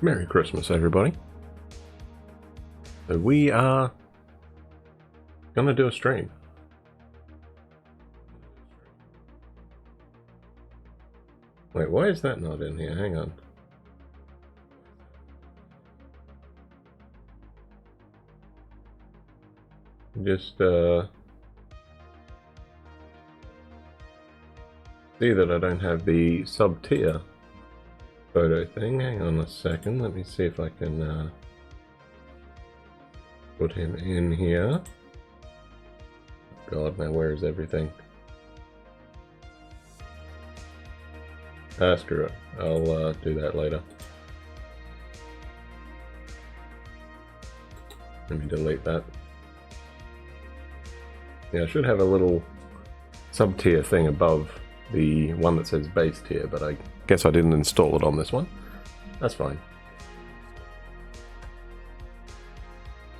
Merry Christmas, everybody. So we are gonna do a stream. Wait, why is that not in here? Hang on. Just see that I don't have the sub-tier photo thing. Hang on a second. Let me see if I can put him in here. God, now where is everything? Screw it. I'll do that later. Let me delete that. Yeah, I should have a little sub-tier thing above the one that says base tier, but I guess I didn't install it on this one. That's fine.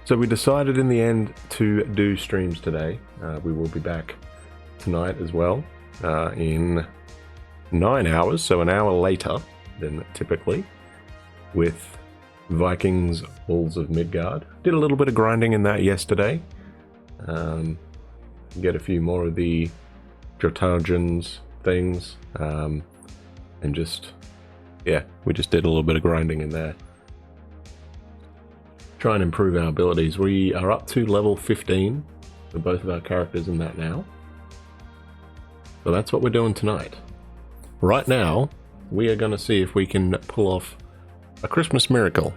So we decided in the end to do streams today. We will be back tonight as well in 9 hours, so an hour later than typically, with Vikings Wolves of Midgard. Did a little bit of grinding in that yesterday. Get a few more of the Jotargens things, and just, yeah, we just did a little bit of grinding in there. Try and improve our abilities. We are up to level 15 for both of our characters in that now. So that's what we're doing tonight. Right now, we are going to see if we can pull off a Christmas miracle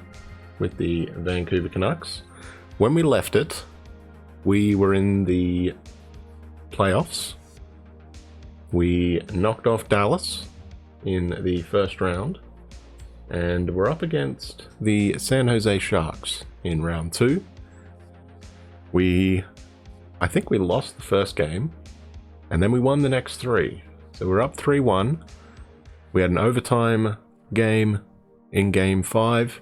with the Vancouver Canucks. When we left it, we were in the playoffs. We knocked off Dallas in the first round, and we're up against the San Jose Sharks in round 2. I think we lost the first game, and then we won the next 3. So we're up 3-1. We had an overtime game in game 5,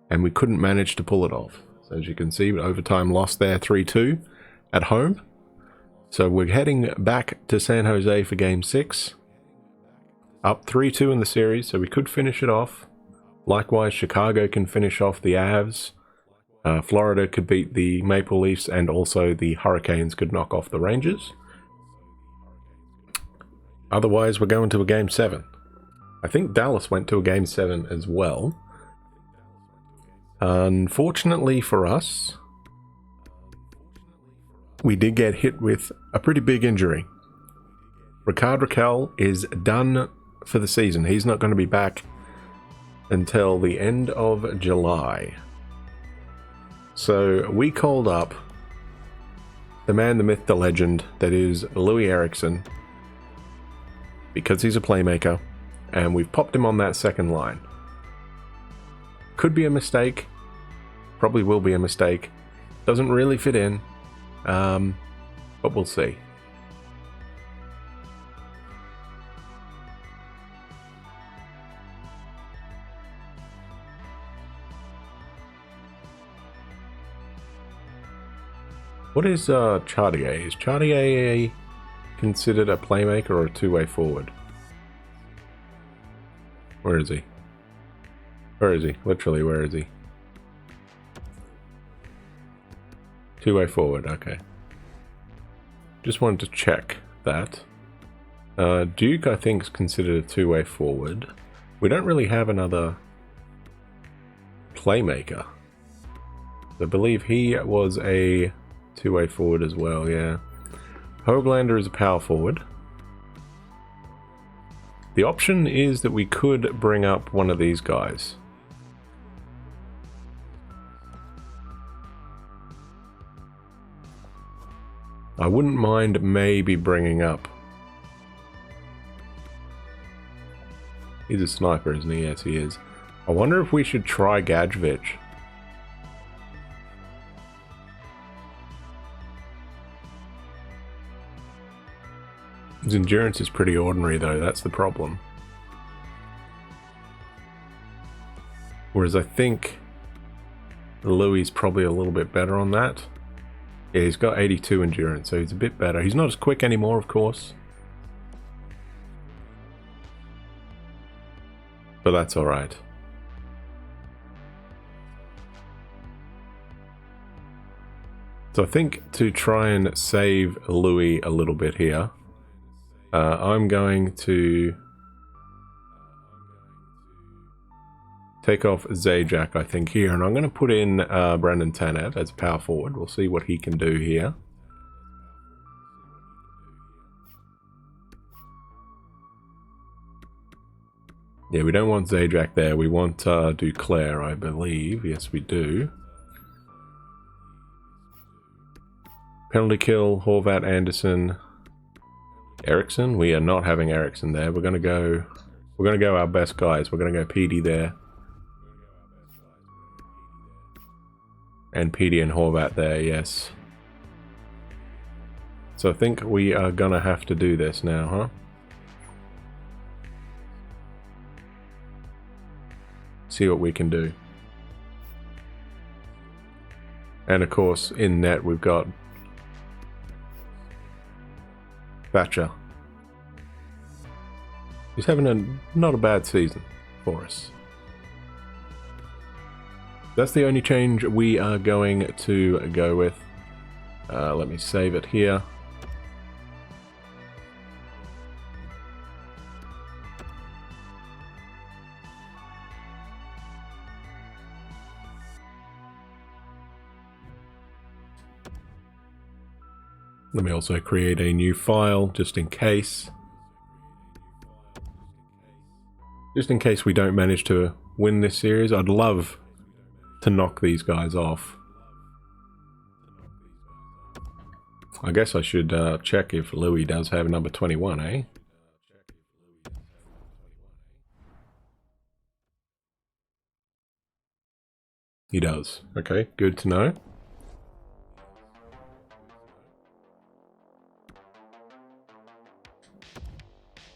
and we couldn't manage to pull it off. So as you can see, overtime loss there, 3-2 at home. So we're heading back to San Jose for game 6. Up 3-2 in the series, so we could finish it off. Likewise, Chicago can finish off the Avs. Florida could beat the Maple Leafs, and also the Hurricanes could knock off the Rangers. Otherwise, we're going to a game 7. I think Dallas went to a game 7 as well. Unfortunately for us, we did get hit with a pretty big injury. Rickard Rakell is done for the season. He's not going to be back until the end of July. So we called up the man, the myth, the legend that is Louis Eriksson, because he's a playmaker, and we've popped him on that second line. Could be a mistake. Probably will be a mistake. Doesn't really fit in. But we'll see. What is Chartier? Is Chartier considered a playmaker or a two-way forward? Where is he? Where is he? Literally, where is he? Two-way forward, okay. Just wanted to check that. Duke, I think, is considered a two-way forward. We don't really have another playmaker. I believe he was a two-way forward as well, yeah. Hoglander is a power forward. The option is that we could bring up one of these guys. I wouldn't mind maybe bringing up... He's a sniper, isn't he? Yes, he is. I wonder if we should try Gadjevich. His endurance is pretty ordinary, though. That's the problem. Whereas I think Louis is probably a little bit better on that. Yeah, he's got 82 endurance, so he's a bit better. He's not as quick anymore, of course. But that's alright. So I think to try and save Louis a little bit here, I'm going to take off Zajac, I think, here, and I'm going to put in Brandon Tanev as power forward. We'll see what he can do here. Yeah, we don't want Zajac there. We want Duclair, I believe. Yes, we do. Penalty kill, Horvat, Anderson, Eriksson. We are not having Eriksson there. We're gonna go our best guys. We're gonna go PD there. And PD and Horvat there, yes. So I think we are gonna have to do this now, huh? See what we can do. And of course, in net we've got Thatcher. He's having not a bad season for us. That's the only change we are going to go with. Let me save it here. Let me also create a new file just in case. Just in case we don't manage to win this series. I'd love to knock these guys off. I guess I should check if Louis does have number 21, eh? He does. Okay, good to know.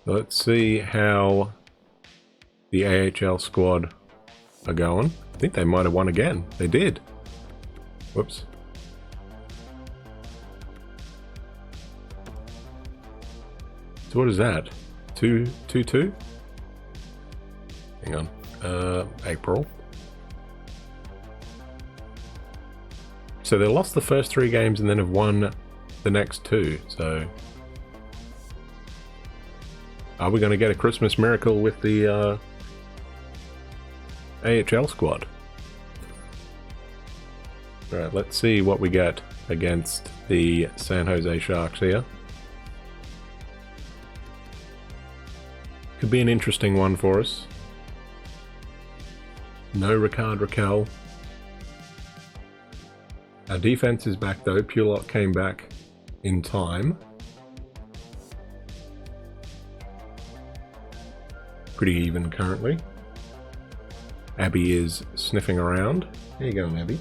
Let's see how the AHL squad are going. I think they might have won again. They did. Whoops. So what is that? 2-2-2? Hang on. April. So they lost the first 3 games and then have won the next 2. So are we going to get a Christmas miracle with the AHL squad? Alright, let's see what we get against the San Jose Sharks here. Could be an interesting one for us. No Ricard Raquel. Our defense is back though. Pulot came back in time. Pretty even currently. Abby is sniffing around. There you go, Abby.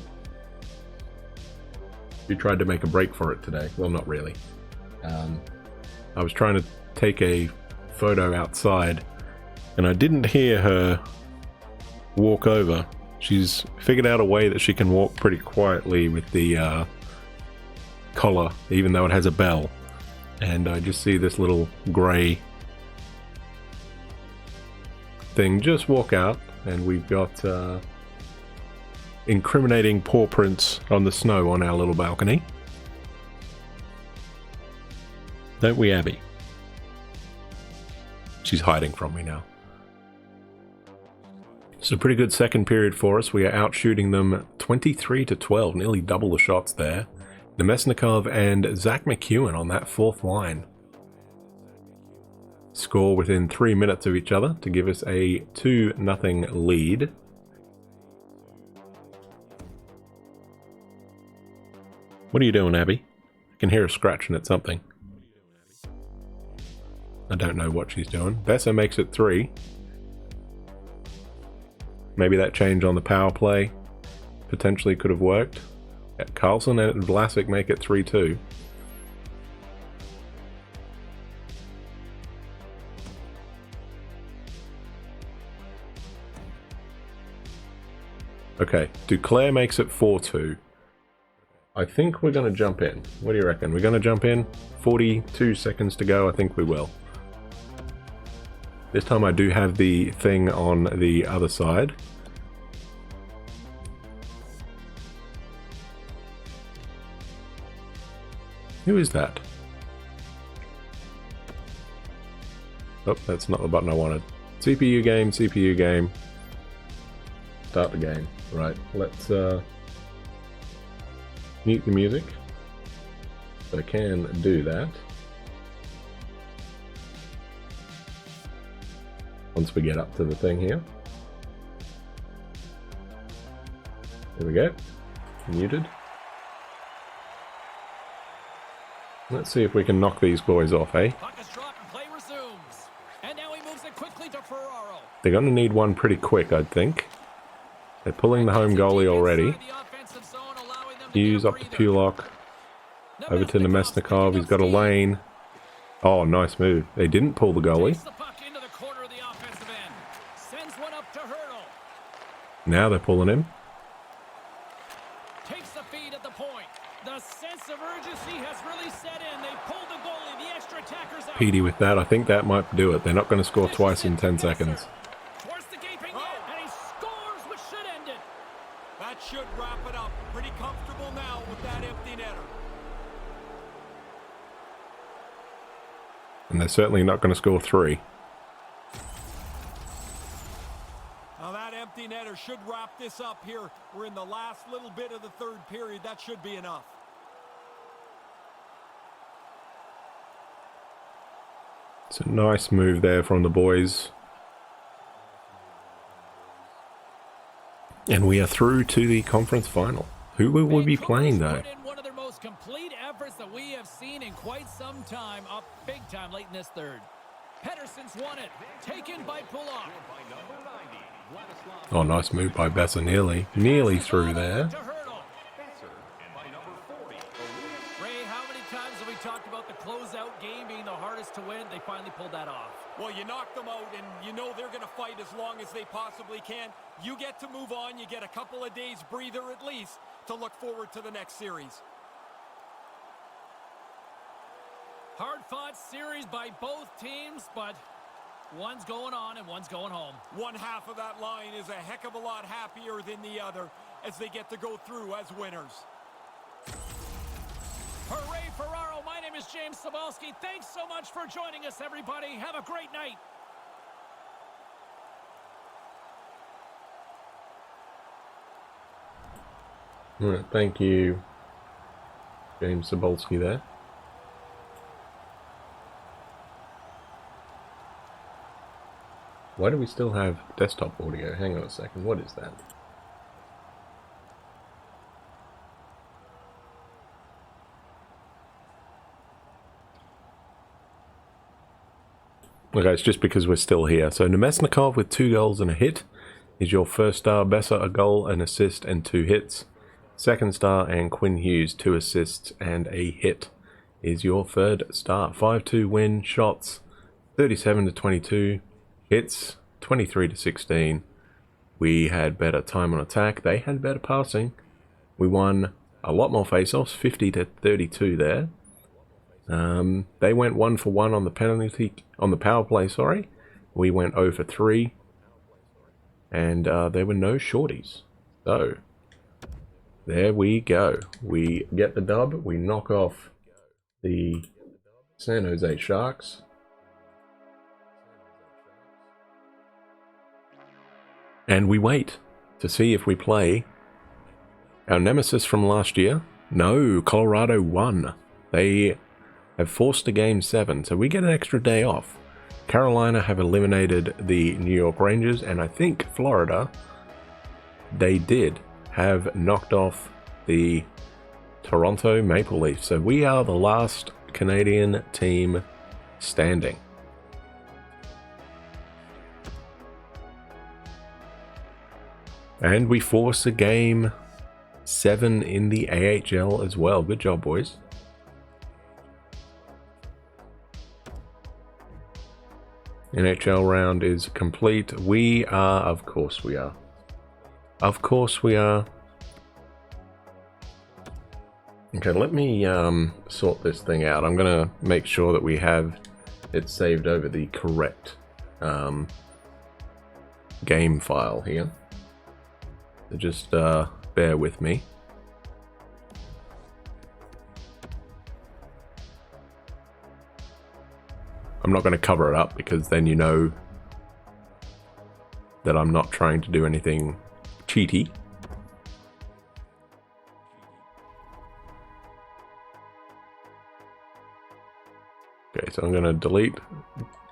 You tried to make a break for it today. Well, not really. I was trying to take a photo outside and I didn't hear her walk over. She's figured out a way that she can walk pretty quietly with the collar, even though it has a bell. And I just see this little grey thing just walk out, and we've got incriminating paw prints on the snow on our little balcony. Don't we, Abby? She's hiding from me now. So pretty good second period for us. We are out shooting them 23-12, nearly double the shots there. Nemesnikov and Zach McEwen on that 4th line. Score within 3 minutes of each other to give us a 2-0 lead. What are you doing, Abby? I can hear her scratching at something. I don't know what she's doing. Besser makes it 3. Maybe that change on the power play potentially could have worked. Carlson and Vlasic make it 3-2. Okay, Duclair makes it 4-2. I think we're going to jump in. What do you reckon? We're going to jump in? 42 seconds to go. I think we will. This time I do have the thing on the other side. Who is that? Oh, that's not the button I wanted. CPU game, CPU game. Start the game. Right, let's mute the music. So I can do that. Once we get up to the thing here. There we go. Muted. Let's see if we can knock these boys off, eh? They're going to need one pretty quick, I think. They're pulling the home goalie already. Hughes up to Pulak. Over to Nemesnikov. He's got a lane. Oh, nice move. They didn't pull the goalie. Now they're pulling him. Takes the feed at the point. The sense of urgency has really set in. They pulled the goalie. The extra attackers out. Petey with that. I think that might do it. They're not going to score twice in 10 seconds. Towards the gaping net, and he scores, which should end it. That should wrap it up. Pretty comfortable now with that empty netter. And they're certainly not going to score 3. Now that empty netter should wrap this up here. We're in the last little bit of the third period. That should be enough. It's a nice move there from the boys. And we are through to the conference final. Who will we be playing though? One of their most complete efforts that we have seen in quite some time, up big time late in this third. Pedersen's won it, taken by Pulak. Oh, nice move by Besser, nearly through there. Ray, how many times have we talked about the closeout game being the hardest to win? They finally pulled that off. Well, you knock them out, and you know they're going to fight as long as they possibly can. You get to move on. You get a couple of days breather at least to look forward to the next series. Hard-fought series by both teams, but one's going on and one's going home. One half of that line is a heck of a lot happier than the other as they get to go through as winners. Hooray, Ferraro. My name is James Cebulski. Thanks so much for joining us, everybody. Have a great night. All right, thank you, James Cebulski there. Why do we still have desktop audio? Hang on a second, what is that? Okay, it's just because we're still here. So Nemesnikov with 2 goals and a hit is your first star. Besser, a goal, an assist, and 2 hits. Second star, and Quinn Hughes, 2 assists and a hit is your third star. 5-2 win, shots 37-22. Hits 23-16. We had better time on attack. They had better passing. We won a lot more face-offs, 50-32 there. They went 1 for 1 on the power play. Sorry, we went 0 for 3, and there were no shorties. So there we go. We get the dub. We knock off the San Jose Sharks. And we wait to see if we play our nemesis from last year. No, Colorado won. They have forced a Game 7, so we get an extra day off. Carolina have eliminated the New York Rangers, and I think Florida, they did have knocked off the Toronto Maple Leafs. So we are the last Canadian team standing. And we force a Game 7 in the AHL as well. Good job, boys. NHL round is complete. We are, of course we are. Of course we are. Okay, let me sort this thing out. I'm going to make sure that we have it saved over the correct game file here. So just bear with me. I'm not going to cover it up because then you know that I'm not trying to do anything cheaty. Okay, so I'm going to delete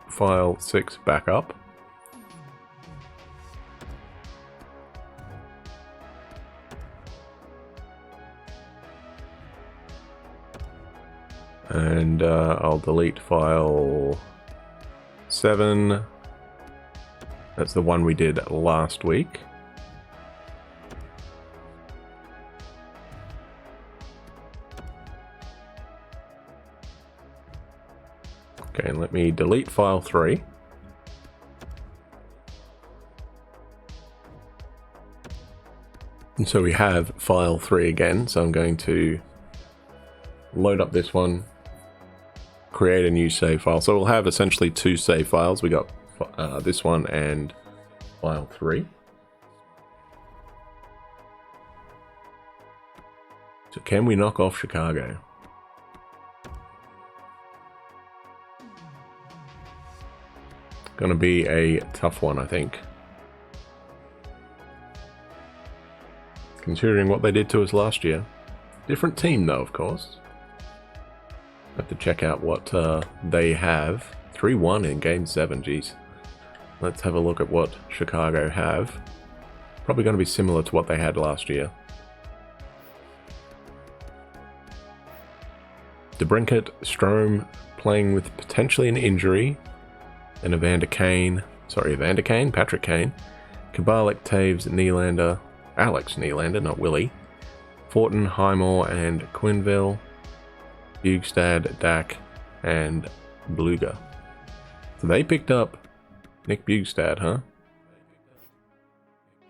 file 6 back up. And I'll delete file 7. That's the one we did last week. Okay, let me delete file 3. And so we have file 3 again, so I'm going to load up this one, create a new save file. So we'll have essentially 2 save files. We got this one and file 3. So can we knock off Chicago? Gonna be a tough one, I think. Considering what they did to us last year. Different team though, of course. Have to check out what they have. 3-1 in Game 7, geez. Let's have a look at what Chicago have. Probably going to be similar to what they had last year. DeBrincat, Strome playing with potentially an injury. And Patrick Kane, Kabalik, Taves, Nylander, Alex Nylander, not Willie, Fortin, Highmore, and Quinville, Bugstad, Dak, and Bluger. So they picked up Nick Bugstad, huh?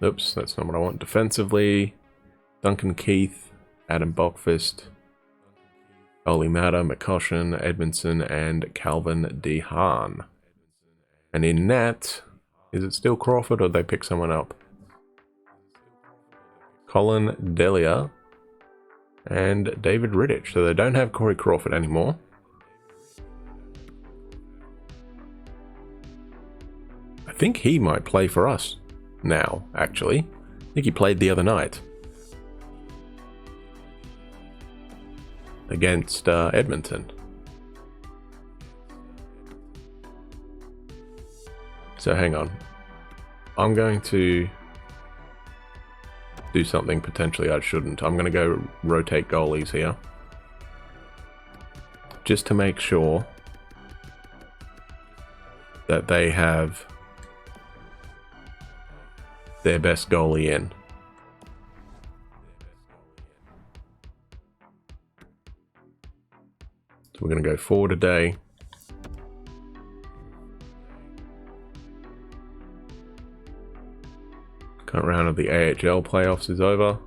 Oops, that's not what I want. Defensively, Duncan Keith, Adam Bockfist, Oli Matter, McCoshen, Edmondson, and Calvin DeHaan. And in net, is it still Crawford or did they pick someone up? Colin Delia and David Rittich. So they don't have Corey Crawford anymore. I think he might play for us now, actually. I think he played the other night. Against Edmonton. So hang on. I'm going to do something potentially I shouldn't. I'm going to go rotate goalies here. Just to make sure that they have their best goalie in. So we're going to go 4 today. Current round of the AHL playoffs is over.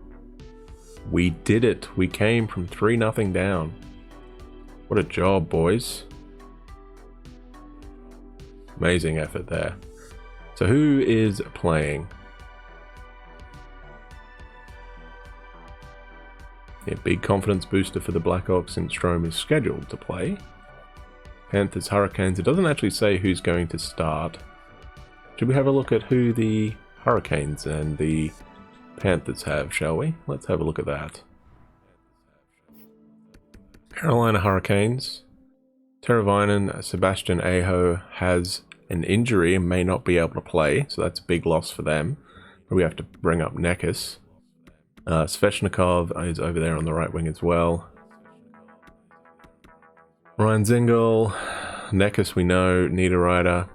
We did it. We came from 3-0 down. What a job, boys. Amazing effort there. So who is playing? Yeah, big confidence booster for the Blackhawks since Strome is scheduled to play. Panthers, Hurricanes. It doesn't actually say who's going to start. Should we have a look at who the Hurricanes and the Panthers have, shall we? Let's have a look at that. Carolina Hurricanes. Teravainen, Sebastian Aho has an injury and may not be able to play, so that's a big loss for them. But we have to bring up Nekis. Svechnikov is over there on the right wing as well. Ryan Zingle, Nekis we know, Niederreiter.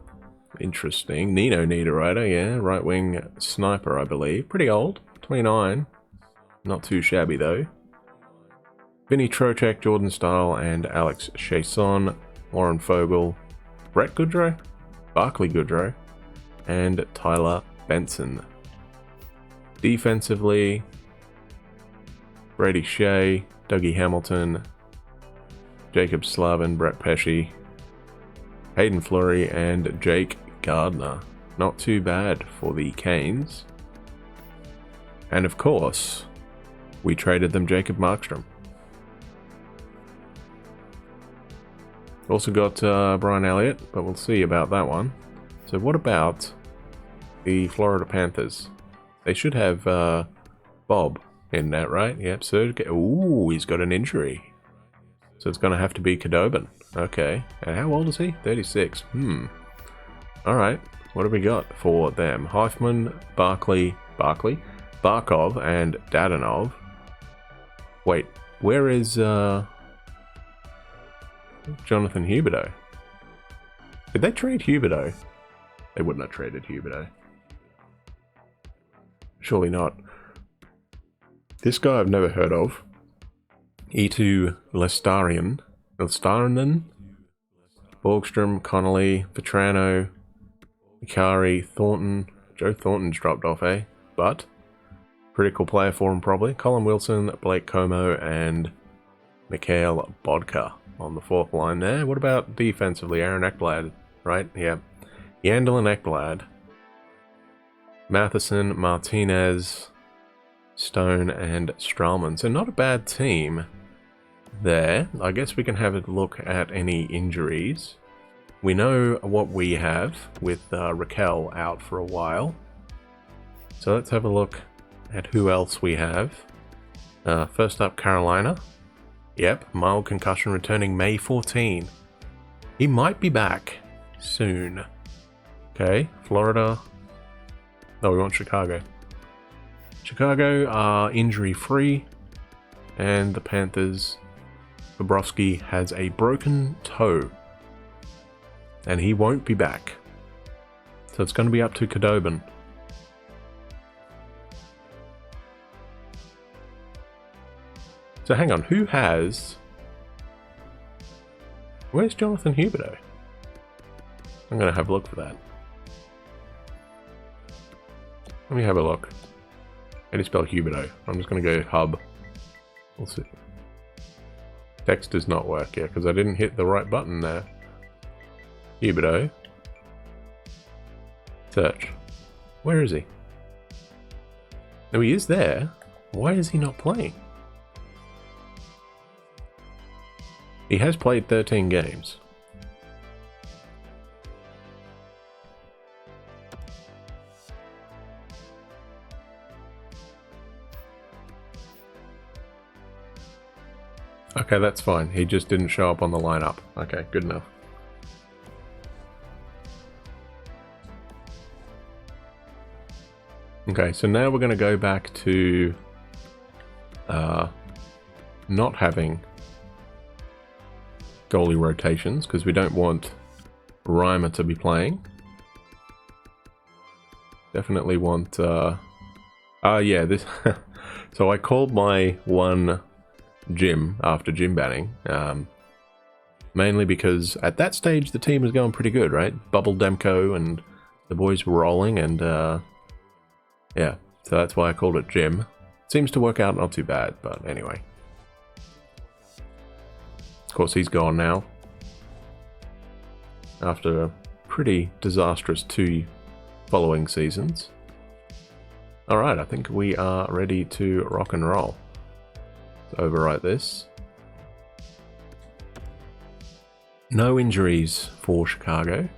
Interesting. Nino Niederreiter, yeah, right wing sniper, I believe. Pretty old, 29. Not too shabby though. Vinny Trocheck, Jordan Stahl, and Alex Chiasson, Warren Fogle, Brett Goodrow, Barclay Goodrow, and Tyler Benson. Defensively, Brady Shea, Dougie Hamilton, Jacob Slavin, Brett Pesce, Hayden Fleury, and Jake Gardner. Not too bad for the Canes. And of course, we traded them Jacob Markstrom. Also got Brian Elliott, but we'll see about that one. So what about the Florida Panthers? They should have Bob in that, right? Yep, Sergey. Ooh, he's got an injury. So it's going to have to be Khudobin. Okay. And how old is he? 36. Alright. What have we got for them? Heifman, Barkov, and Dadonov. Wait, where is Jonathan Huberdeau? Did they trade Huberdeau? They wouldn't have traded Huberdeau. Surely not. This guy I've never heard of. E2 Lestarian, Borgstrom, Connolly, Vetrano, Ikari, Thornton. Joe Thornton's dropped off, eh? But pretty cool player for him, probably. Colin Wilson, Blake Como, and Mikhail Bodka on the fourth line there. What about defensively? Aaron Ekblad, right? Yeah. Yandel and Ekblad. Matheson, Martinez, Stone, and Stralman. So not a bad team there. I guess we can have a look at any injuries. We know what we have with Raquel out for a while. So let's have a look at who else we have. First up, Carolina. Yep, mild concussion returning May 14. He might be back soon. Okay, Florida. Oh, we want Chicago. Chicago are injury-free. And the Panthers, Bobrovsky has a broken toe. And he won't be back. So it's going to be up to Khudobin. So hang on, who has... Where's Jonathan Huberdeau? I'm going to have a look for that. Let me have a look. How do you spell Huberdeau? I'm just going to go hub. We'll see. Text does not work yet because I didn't hit the right button there. Huberdeau. Search. Where is he? No, he is there. Why is he not playing? He has played 13 games. Okay, that's fine. He just didn't show up on the lineup. Okay, good enough. Okay, so now we're going to go back to not having goalie rotations because we don't want Reimer to be playing. Definitely want yeah, this so I called my one Jim after Jim banning, mainly because at that stage the team was going pretty good, right? Bubble Demko and the boys were rolling, and yeah, so that's why I called it Jim. Seems to work out not too bad, but anyway. Of course, he's gone now. After a pretty disastrous 2 following seasons. Alright, I think we are ready to rock and roll. Let's overwrite this. No injuries for Chicago.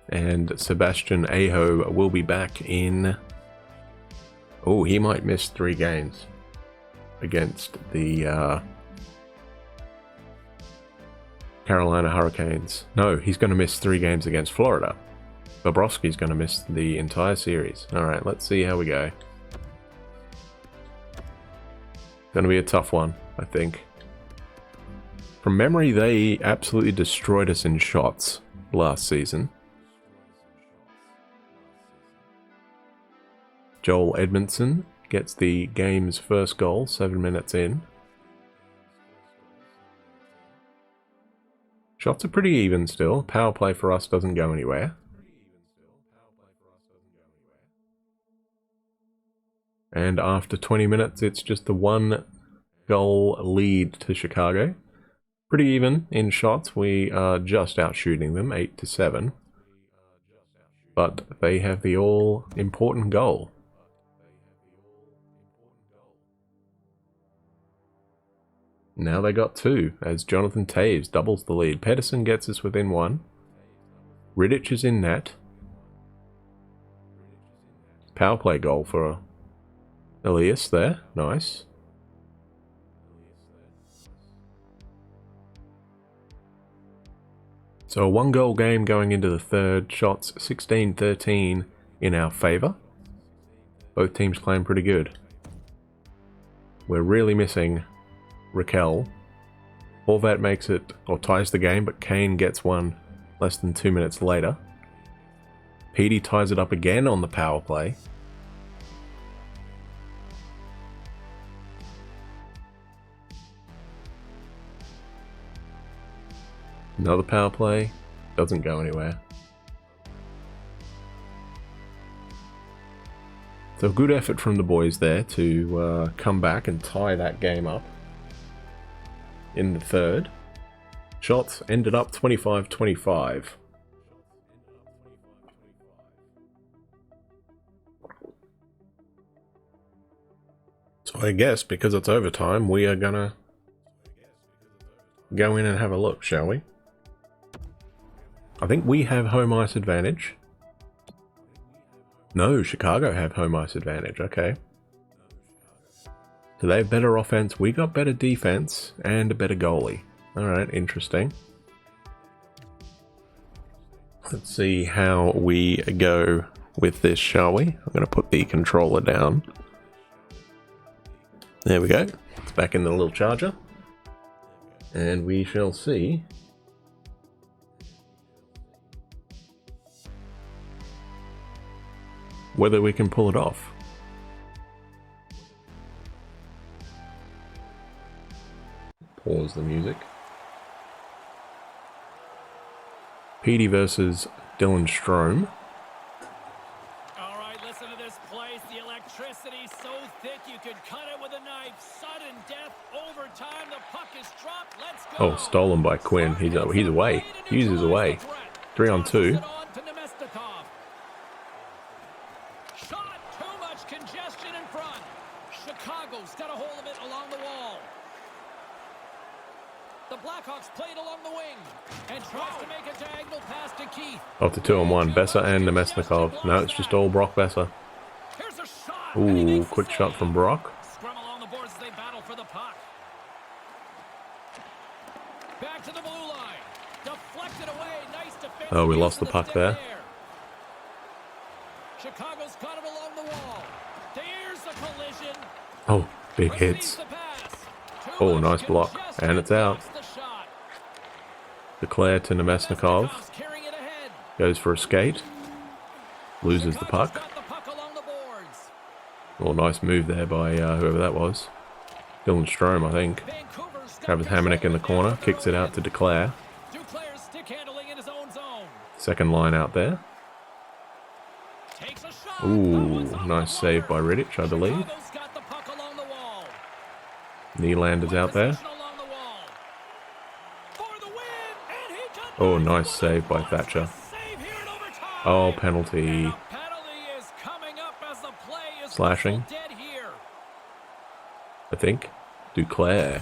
And Sebastian Aho will be back in... Oh, he might miss 3 games against the Carolina Hurricanes. No, he's going to miss 3 games against Florida. Bobrovsky's going to miss the entire series. Alright, let's see how we go. Going to be a tough one, I think. From memory, they absolutely destroyed us in shots last season. Joel Edmondson gets the game's first goal, 7 minutes in. Shots are pretty even still. Power play for us doesn't go anywhere. And after 20 minutes, it's just the 1 goal lead to Chicago. Pretty even in shots. We are just out shooting them, 8-7. But they have the all-important goal. Now they got 2 as Jonathan Taves doubles the lead. Pedersen gets us within 1. Rittich is in net. Power play goal for Elias there. Nice. So a 1-goal game going into the third. Shots 16-13 in our favour. Both teams playing pretty good. We're really missing Raquel. Horvat makes it, or ties the game, but Kane gets one less than 2 minutes later. Petey ties it up again on the power play. Another power play. Doesn't go anywhere. So good effort from the boys there to come back and tie that game up in the third. Shots ended up 25-25. So I guess because it's overtime, we are gonna go in and have a look, shall we? I think we have home ice advantage. No, Chicago have home ice advantage, okay. So they have better offense, we got better defense, and a better goalie. Alright, interesting. Let's see how we go with this, shall we? I'm going to put the controller down. There we go. It's back in the little charger. And we shall see whether we can pull it off. Pause the music. Petey versus Dylan Strome. All right, listen to this place. The electricity so thick you could cut it with a knife. Sudden death, overtime. The puck is dropped. Let's go. Oh, stolen by Quinn. He's away. Hughes is away. 3-on-2. Shot, too much congestion in front. Chicago's got a hold of it along the wall. The Blackhawks played along the wing and tries to make a diagonal pass to Keith. Off the 2-on-1. Besser and Nemesnikov. No, it's just all Brock Besser. Here's a shot. Ooh, quick shot from Brock. Scrum along the boards as they battle for the puck. Back to the blue line. Deflected away. Nice defense. Oh, we lost the puck there. Chicago's got it along the wall. There's the collision. Oh, big hits. Oh, nice block. And it's out. Declare to Nemesnikov. Goes for a skate. Loses the puck. Oh, nice move there by whoever that was. Dylan Strome, I think. Travis Hamonic in the corner. Kicks it out to Declare. Second line out there. Ooh, nice save by Rittich, I believe. Nylander's out there. Oh, nice save by Thatcher. Oh, penalty. Slashing. I think. Duclair.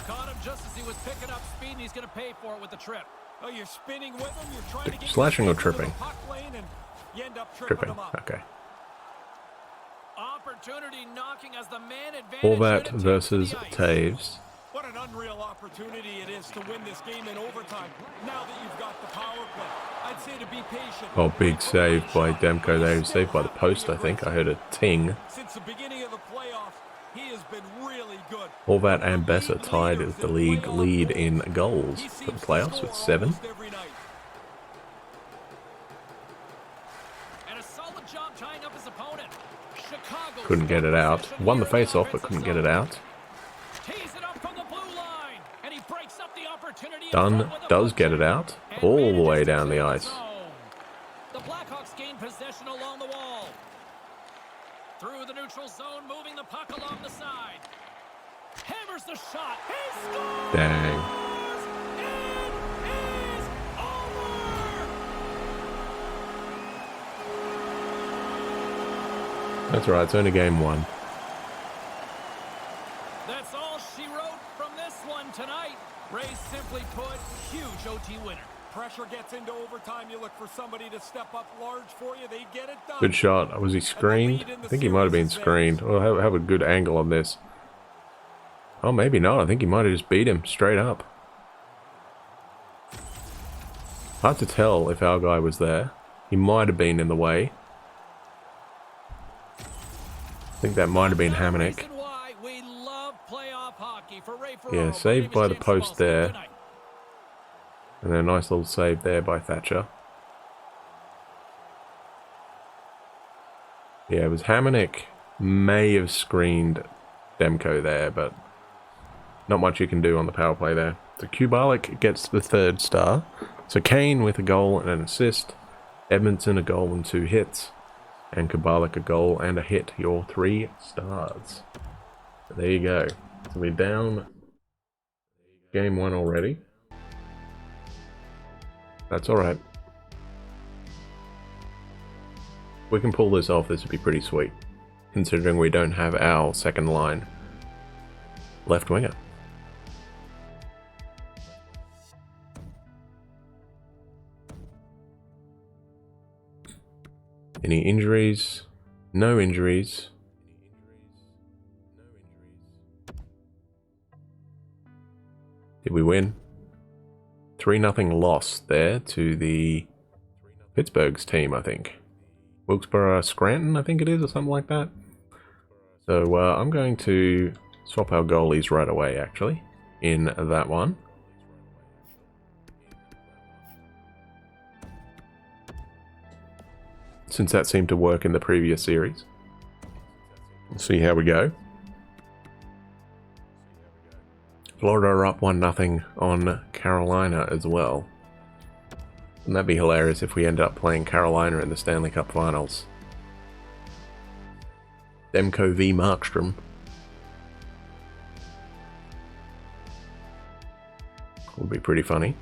Slashing or tripping? Tripping, okay. Horvat versus Taves. What an unreal opportunity it is to win this game in overtime. Now that you've got the power play, I'd say to be patient. Oh, big save by Demko there. He was saved by the post, I think. I heard a ting. Since the beginning of the playoffs, he has been really good. Horvat and Besser tied with the league lead in goals for the playoffs with 7. Couldn't get it out. Won the face-off, but couldn't get it out. Dunn does get it out, all the way down the ice. The Blackhawks gain possession along the wall. Through the neutral zone, moving the puck along the side. Hammers the shot. He scores! Dang. It is over! That's right, it's only game 1. That's all she wrote from this one tonight. Ray simply put, huge OT winner. Pressure gets into overtime. You look for somebody to step up large for you. They get it done. Good shot. Was he screened? I think he might have been screened. We'll have a good angle on this. Oh, maybe not. I think he might have just beat him straight up. Hard to tell if our guy was there. He might have been in the way. I think that might have been Hamonic. Yeah, saved by the post there. And a nice little save there by Thatcher. Yeah, it was Hamonic. May have screened Demko there, but not much you can do on the power play there. So Kubalik gets the 3rd star. So Kane with a goal and an assist. Edmondson a goal and 2 hits. And Kubalik a goal and a hit. Your 3 stars. So there you go. So we're down game 1 already. That's alright. We can pull this off. This would be pretty sweet. Considering we don't have our second line left winger. Any injuries? No injuries. Did we win? 3-0 loss there to the Pittsburgh's team, I think. Wilkes-Barre Scranton, I think it is, or something like that. So I'm going to swap our goalies right away, actually, in that one. Since that seemed to work in the previous series. Let's see how we go. Florida are up 1-0 on Carolina as well. Wouldn't that be hilarious if we ended up playing Carolina in the Stanley Cup Finals? Demko v Markstrom. Would be pretty funny.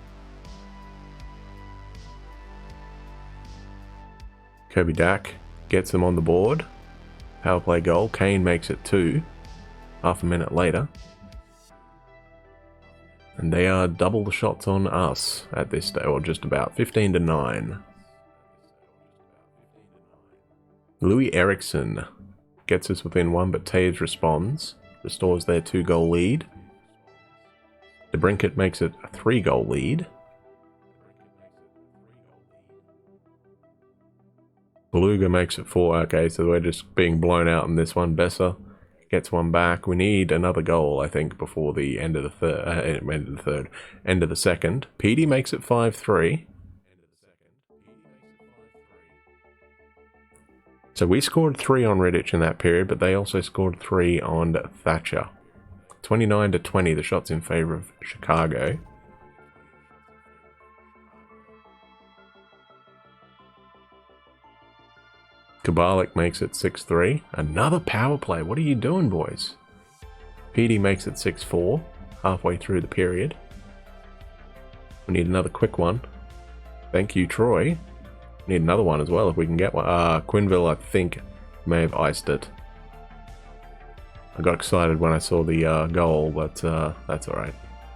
Kobe Dak gets them on the board. Power play goal. Kane makes it 2. Half a minute later. And they are double the shots on us at this stage, or just about 15-9. Louis Eriksson gets us within 1, but Taves responds, restores their 2-goal lead. DeBrincat makes it a 3-goal lead. Beluga makes it 4. Okay, so we're just being blown out in this one. Besser gets one back. We need another goal, I think, before the end of the third. End of the second. Petey makes it 5-3. So we scored 3 on Rittich in that period, but they also scored 3 on Thatcher. 29-20, the shots in favor of Chicago. Kubalik makes it 6-3. Another power play. What are you doing, boys? Petey makes it 6-4. Halfway through the period. We need another quick one. Thank you, Troy. Need another one as well if we can get one. Quinville, I think, may have iced it. I got excited when I saw the goal, but that's alright.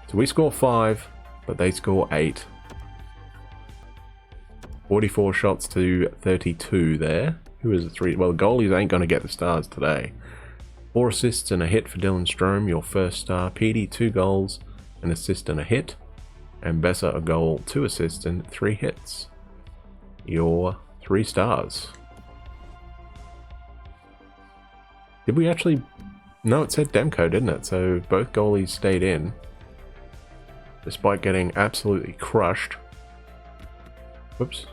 So we score 5, but they score 8. 44 shots to 32 there. Who is the 3? Well, the goalies ain't going to get the stars today. 4 assists and a hit for Dylan Strome, your first star. Petey, 2 goals, an assist and a hit. And Besser, a goal, 2 assists and 3 hits. Your 3 stars. Did we actually... No, it said Demko, didn't it? So both goalies stayed in. Despite getting absolutely crushed. Whoops.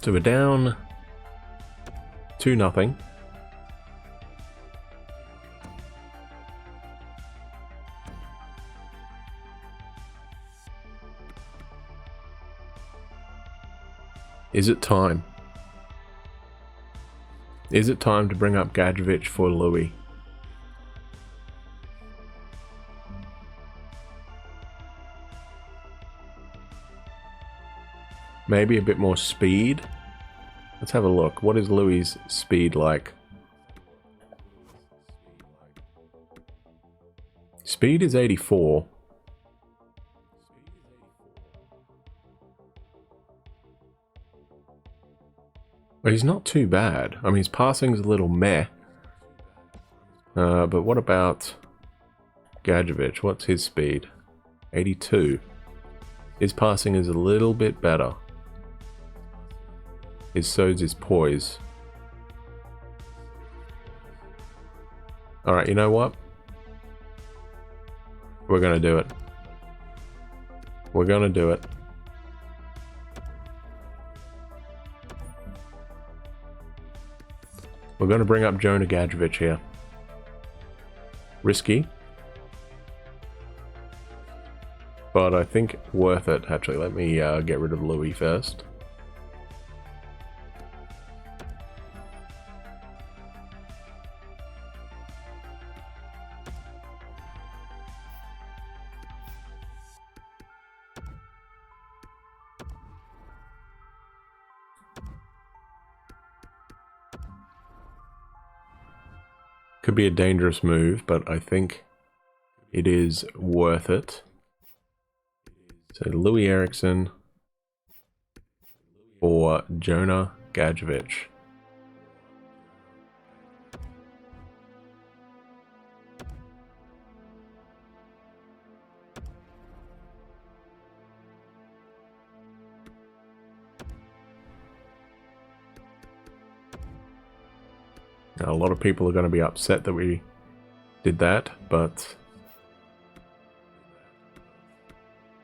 So we're down 2-0. Is it time? Is it time to bring up Gadjevich for Louis? Maybe a bit more speed. Let's have a look. What is Louis' speed like? Speed is 84. But he's not too bad. I mean, his passing's a little meh. But what about Gadjevich? What's his speed? 82. His passing is a little bit better. So's his poise. Alright, you know what? We're gonna do it. We're gonna do it. We're gonna bring up Jonah Gadjevich here. Risky. But I think worth it. Actually, let me get rid of Louis first. Could be a dangerous move, but I think it is worth it. So Louis Eriksson or Jonah Gadjevich. Now, a lot of people are going to be upset that we did that, but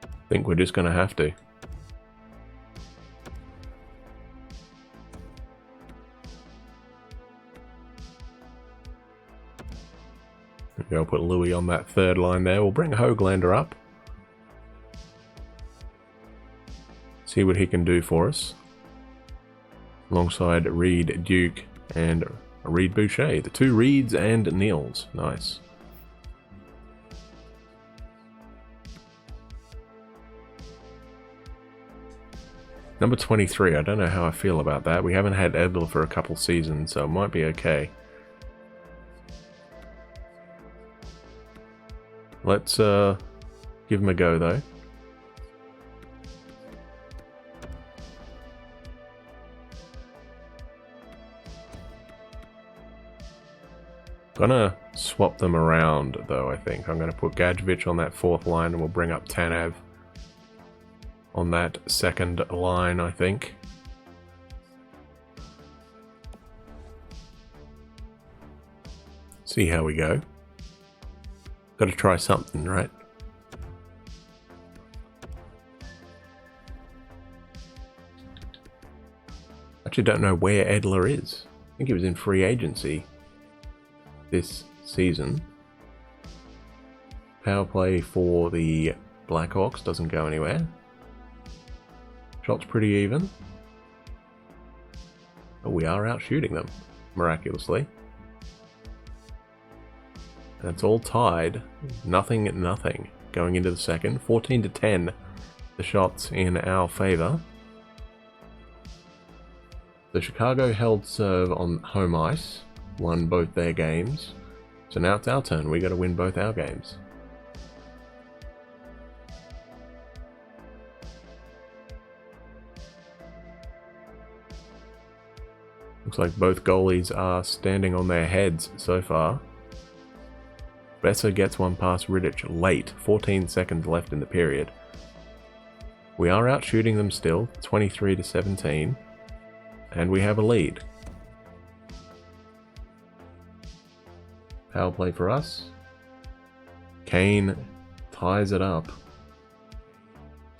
I think we're just going to have to. Maybe I'll put Louis on that third line there. We'll bring Höglander up. See what he can do for us. Alongside Reed, Duke, and Reed Boucher. The two Reeds and Neils. Nice. Number 23. I don't know how I feel about that. We haven't had Edler for a couple seasons, so it might be okay. Let's give him a go, though. Gonna swap them around, though, I think. I'm gonna put Gadjevich on that fourth line, and we'll bring up Tanev on that second line, I think. See how we go. Gotta try something, right? Actually don't know where Edler is. I think he was in free agency this season. Power play for the Blackhawks doesn't go anywhere. Shots pretty even. But we are out shooting them, miraculously. And it's all tied. Nothing. Going into the second. 14-10. The shots in our favor. The Chicago held serve on home ice. Won both their games. So now it's our turn. We got to win both our games. Looks like both goalies are standing on their heads so far. Besser gets one past Rittich late. 14 seconds left in the period. We are out shooting them still. 23-17. And we have a lead. Power play for us. Kane ties it up.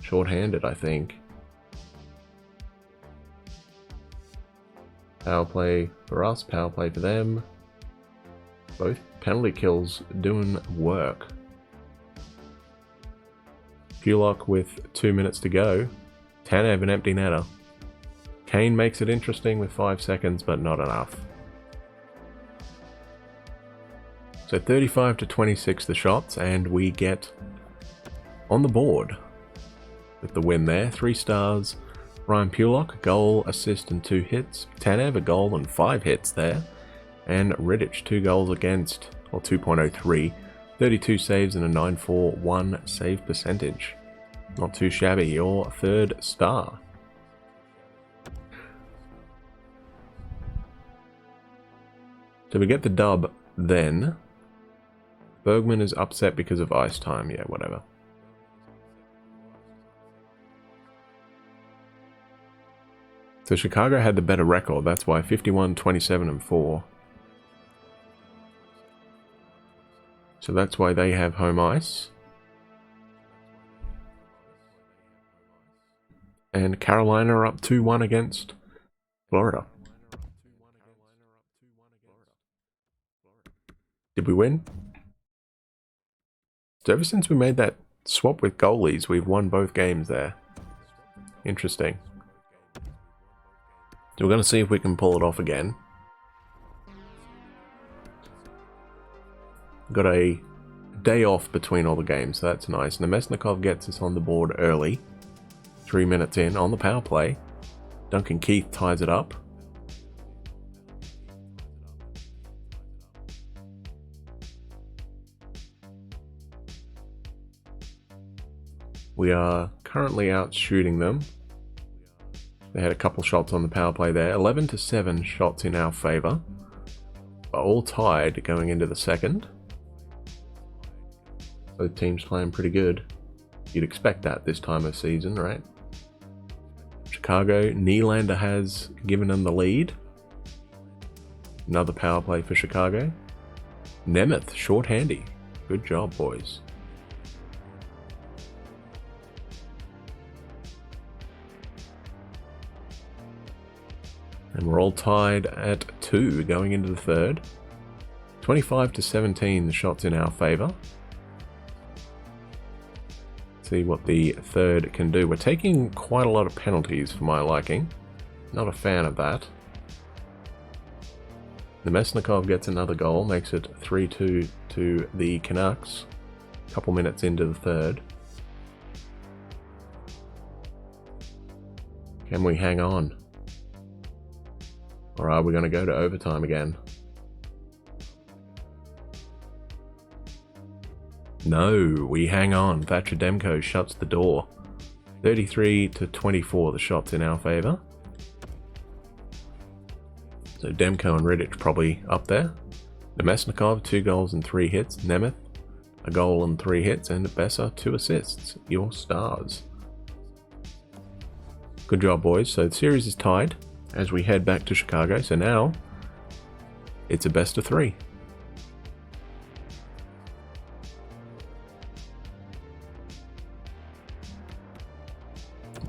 Short-handed, I think. Power play for us, power play for them. Both penalty kills doing work. Pulock with 2 minutes to go. Tanev an empty netter. Kane makes it interesting with 5 seconds, but not enough. So 35-26 the shots, and we get on the board with the win there. 3 stars. Ryan Pulock, goal, assist, and 2 hits. Tanev, a goal and 5 hits there. And Rittich, 2 goals against, or 2.03. 32 saves and a 941 save percentage. Not too shabby. Your third star. So we get the dub then. Bergman is upset because of ice time. Yeah, whatever. So Chicago had the better record. That's why 51, 27, and 4. So that's why they have home ice. And Carolina are up 2-1 against Florida. Did we win? So ever since we made that swap with goalies, we've won both games there. Interesting. So we're going to see if we can pull it off again. Got a day off between all the games, so that's nice. Nemesnikov gets us on the board early. 3 minutes in on the power play. Duncan Keith ties it up. We are currently out shooting them. They had a couple shots on the power play there. 11-7 shots in our favor. All tied going into the second. Both teams playing pretty good. You'd expect that this time of season, right? Chicago, Nylander has given them the lead. Another power play for Chicago. Nemeth, short-handy. Good job, boys. And we're all tied at 2 going into the third. 25-17 the shots in our favor. See what the third can do. We're taking quite a lot of penalties for my liking. Not a fan of that. Nemesnikov gets another goal, makes it 3-2 to the Canucks. A couple minutes into the third. Can we hang on? Or are we going to go to overtime again? No, we hang on. Thatcher Demko shuts the door. 33-24 the shots in our favor. So Demko and Rittich probably up there. Nemesnikov, 2 goals and 3 hits. Nemeth, a goal and 3 hits. And Besser, 2 assists. Your stars. Good job, boys. So the series is tied as we head back to Chicago. So now it's a best of 3.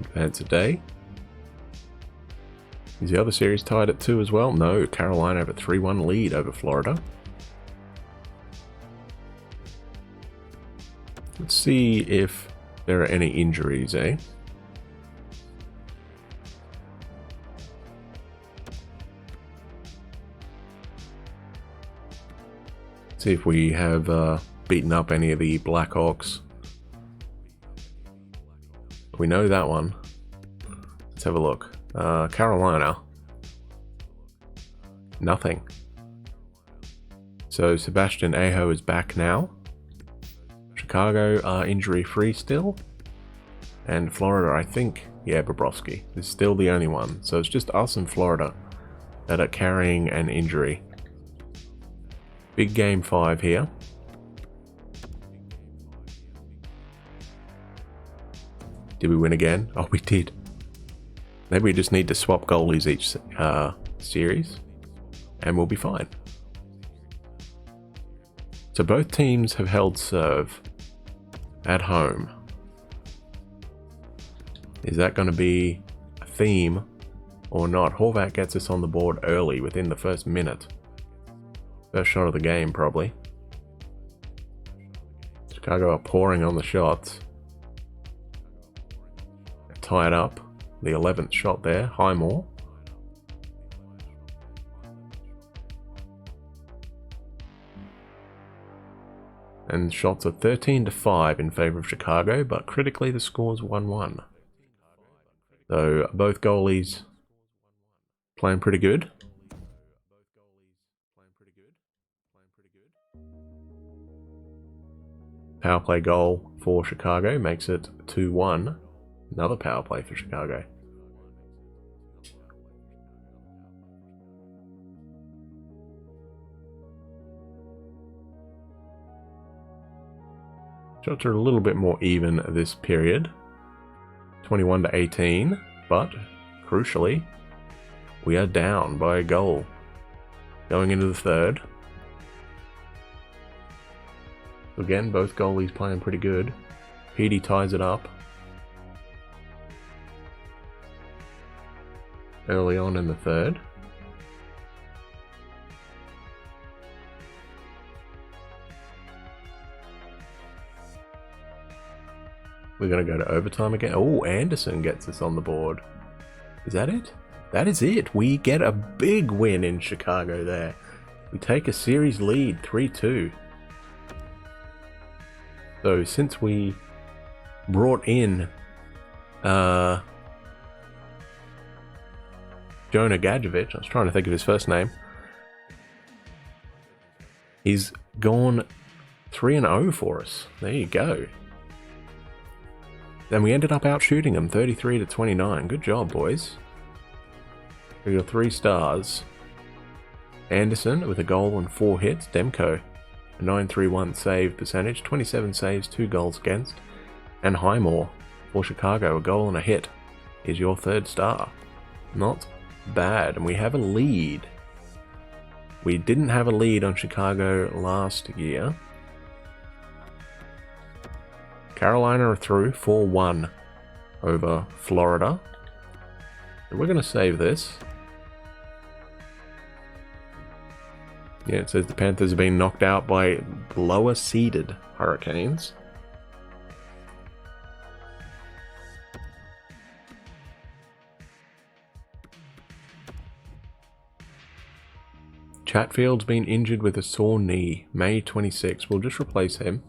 Advance a day. Is the other series tied at 2 as well? No, Carolina have a 3-1 lead over Florida. Let's see if there are any injuries, eh? See if we have beaten up any of the Blackhawks. We know that one. Let's have a look. Carolina. Nothing. So Sebastian Aho is back now. Chicago are injury-free still. And Florida, I think, yeah, Bobrovsky is still the only one. So it's just us and Florida that are carrying an injury. Big game 5 here. Did we win again? Oh, we did. Maybe we just need to swap goalies each series, and we'll be fine. So both teams have held serve at home. Is that going to be a theme or not? Horvat gets us on the board early within the first minute. First shot of the game, probably. Chicago are pouring on the shots. Tied up. The 11th shot there. Highmore. And shots are 13-5 in favor of Chicago, but critically the score's 1-1. So both goalies playing pretty good. Power play goal for Chicago makes it 2-1. Another power play for Chicago. Shots are a little bit more even this period. 21-18, but crucially, we are down by a goal. Going into the third. Again, both goalies playing pretty good. Petey ties it up early on in the third. We're going to go to overtime again. Oh, Anderson gets us on the board. Is that it? That is it. We get a big win in Chicago there. We take a series lead, 3-2. So since we brought in Jonah Gadjevich, I was trying to think of his first name, he's gone 3-0 for us. There you go. Then we ended up outshooting him 33-29. Good job, boys. We got 3 stars. Anderson with a goal and 4 hits. Demko, a 931 save percentage, 27 saves, 2 goals against. And Highmore for Chicago, a goal and a hit, is your 3rd star. Not bad. And we have a lead. We didn't have a lead on Chicago last year. Carolina are through 4-1 over Florida. We're going to save this. Yeah, it says the Panthers have been knocked out by lower seeded Hurricanes. Chatfield's been injured with a sore knee. May 26. We'll just replace him.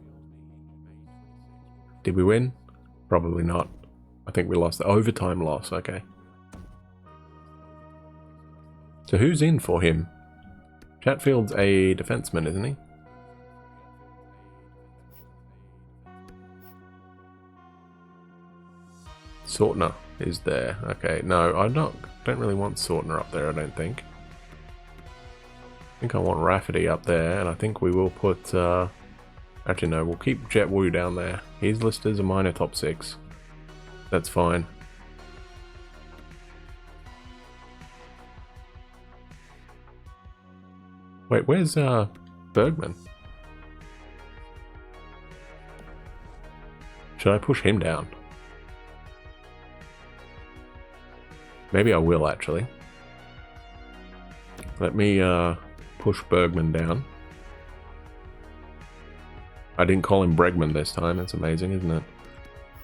Did we win? Probably not. I think we lost the overtime loss. Okay. So who's in for him? Chatfield's a defenseman, isn't he? Sortner is there. Okay, no, don't really want Sortner up there, I don't think. I think I want Rafferty up there, and I think we will put... Actually, no, we'll keep Jet Wu down there. He's listed as a minor top 6. That's fine. Wait, where's Bergman? Should I push him down? Maybe I will, actually. Let me push Bergman down. I didn't call him Bregman this time. That's amazing, isn't it?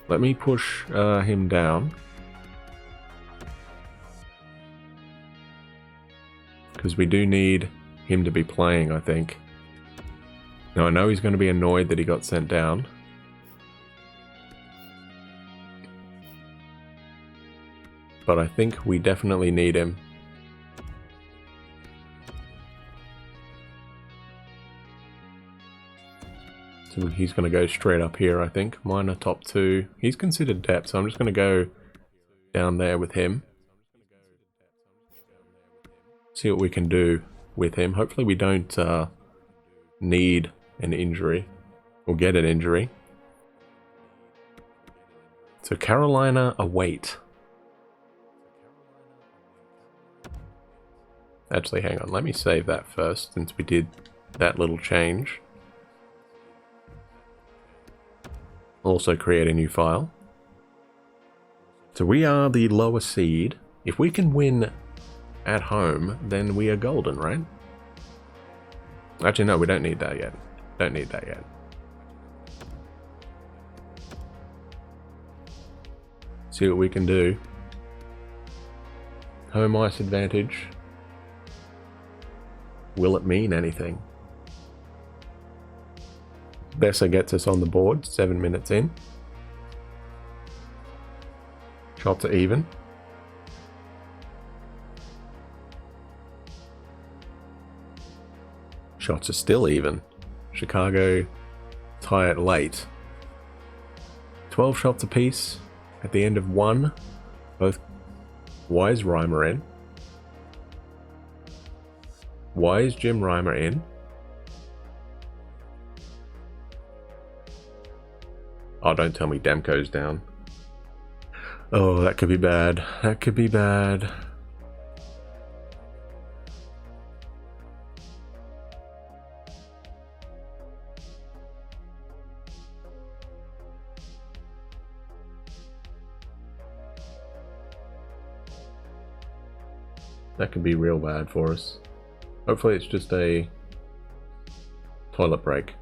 Let me push him down. Because we do need him to be playing, I think. Now, I know he's going to be annoyed that he got sent down. But I think we definitely need him. So he's going to go straight up here, I think. Minor top 2. He's considered depth, so I'm just going to go down there with him. See what we can do with him. Hopefully we don't need an injury or get an injury. So Carolina await. Actually, hang on. Let me save that first since we did that little change. Also create a new file. So we are the lower seed. If we can win at home, then we are golden, right? Actually, no, we don't need that yet. Don't need that yet. See what we can do. Home ice advantage. Will it mean anything? Besser gets us on the board, 7 minutes in. Shots are even. Shots are still even. Chicago tie it late. 12 shots apiece at the end of one. Both. Why is Reimer in? Why is Jim Reimer in? Oh, don't tell me Demko's down. Oh, that could be bad. That could be bad. That could be real bad for us. Hopefully it's just a toilet break.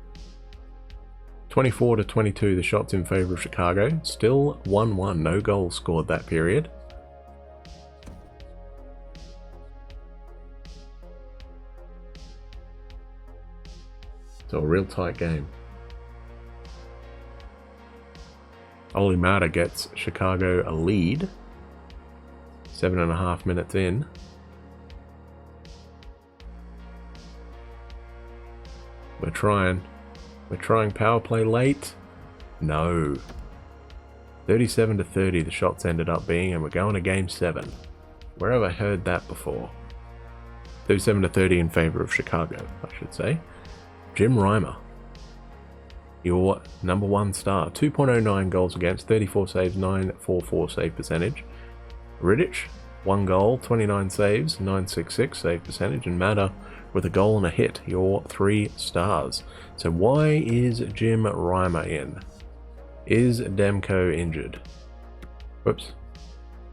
24 to 22, the shots in favor of Chicago. Still 1-1, no goals scored that period. So a real tight game. Olli Mata gets Chicago a lead. 7.5 minutes in. We're trying power play late. No. 37 to 30 the shots ended up being, and we're going to game 7. Where have I heard that before? 37 to 30 in favor of Chicago, I should say. Jim Reimer, your number 1 star. 2.09 goals against, 34 saves, 9.44 save percentage. Riddich, 1 goal, 29 saves, 9.66 save percentage, and Mata with a goal and a hit, your 3 stars. So why is Jim Reimer in? Is Demko injured? Whoops.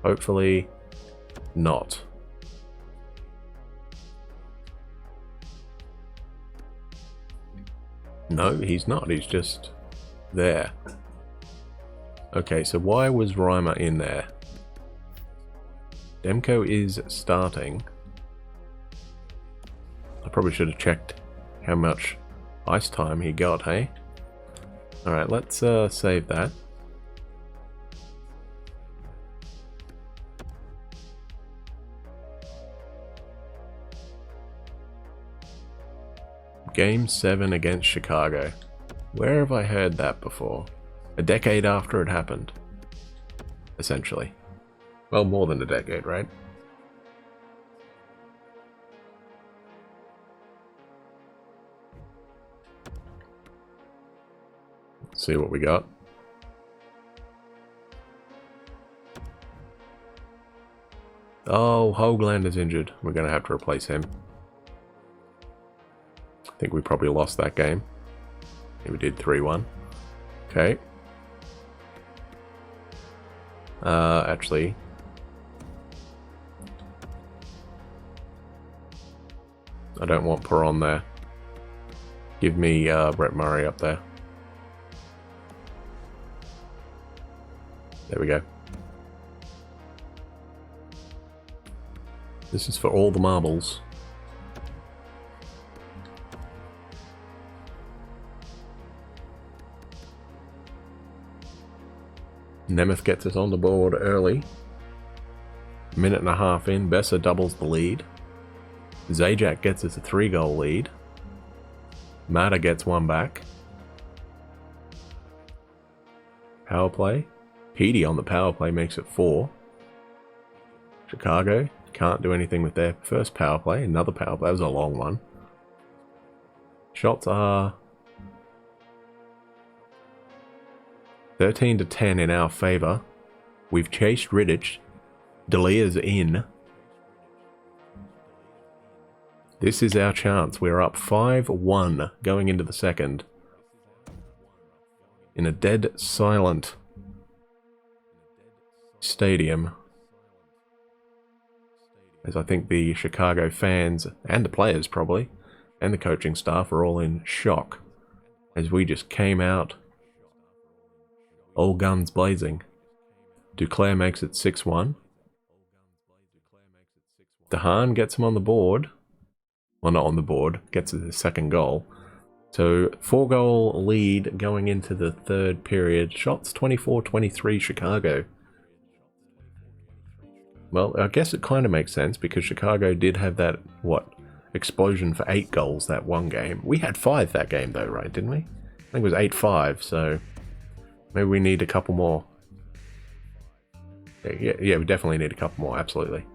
Hopefully not. No, he's not. He's just there. Okay, so why was Reimer in there? Demko is starting. I probably should have checked how much ice time he got, hey? Alright, let's save that. Game 7 against Chicago. Where have I heard that before? A decade after it happened. Essentially. Well, more than a decade, right? Let's see what we got. Oh, Hoagland is injured. We're going to have to replace him. I think we probably lost that game. Yeah, we did 3-1. Okay. Actually... I don't want Perron there. Give me Brett Murray up there. There we go. This is for all the marbles. Nemeth gets us on the board early. Minute and a half in, Besser doubles the lead. Zajac gets us a 3-goal lead. Mata gets 1 back. Power play. Petey on the power play makes it 4. Chicago can't do anything with their first power play. Another power play. That was a long one. Shots are 13 to 10 in our favor. We've chased Riddich. Delia's in. This is our chance. We're up 5-1 going into the second. In a dead silent stadium. As I think the Chicago fans, and the players probably, and the coaching staff are all in shock. As we just came out all guns blazing. Duclair makes it 6-1. DeHaan gets him on the board. Well, not on the board, gets his second goal. So, 4-goal lead going into the third period. Shots 24-23 Chicago. Well, I guess it kind of makes sense because Chicago did have that, explosion for 8 goals that one game. We had 5 that game though, right, didn't we? I think it was 8-5, so maybe we need a couple more. Yeah, we definitely need a couple more, absolutely.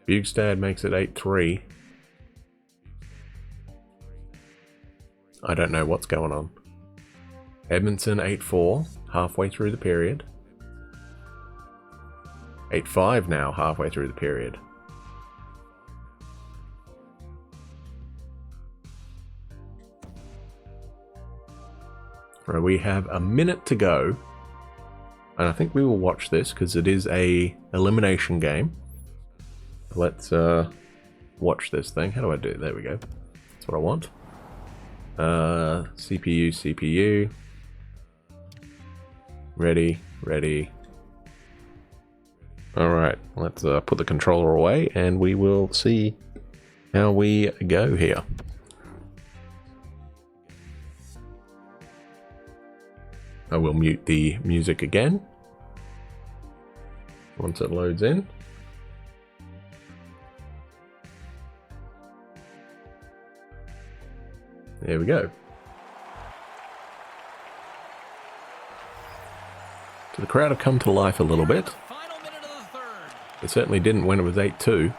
Bugstad makes it 8-3. I don't know what's going on. Edmondson 8-4, halfway through the period. 8-5 now, halfway through the period. Right, we have a minute to go. And I think we will watch this because it is a elimination game. Let's watch this thing. How do I do it? There we go. That's what I want. CPU. Ready. Alright, let's put the controller away and we will see how we go here. I will mute the music again once it loads in. There we go. So the crowd have come to life a little bit. It certainly didn't when it was 8-2.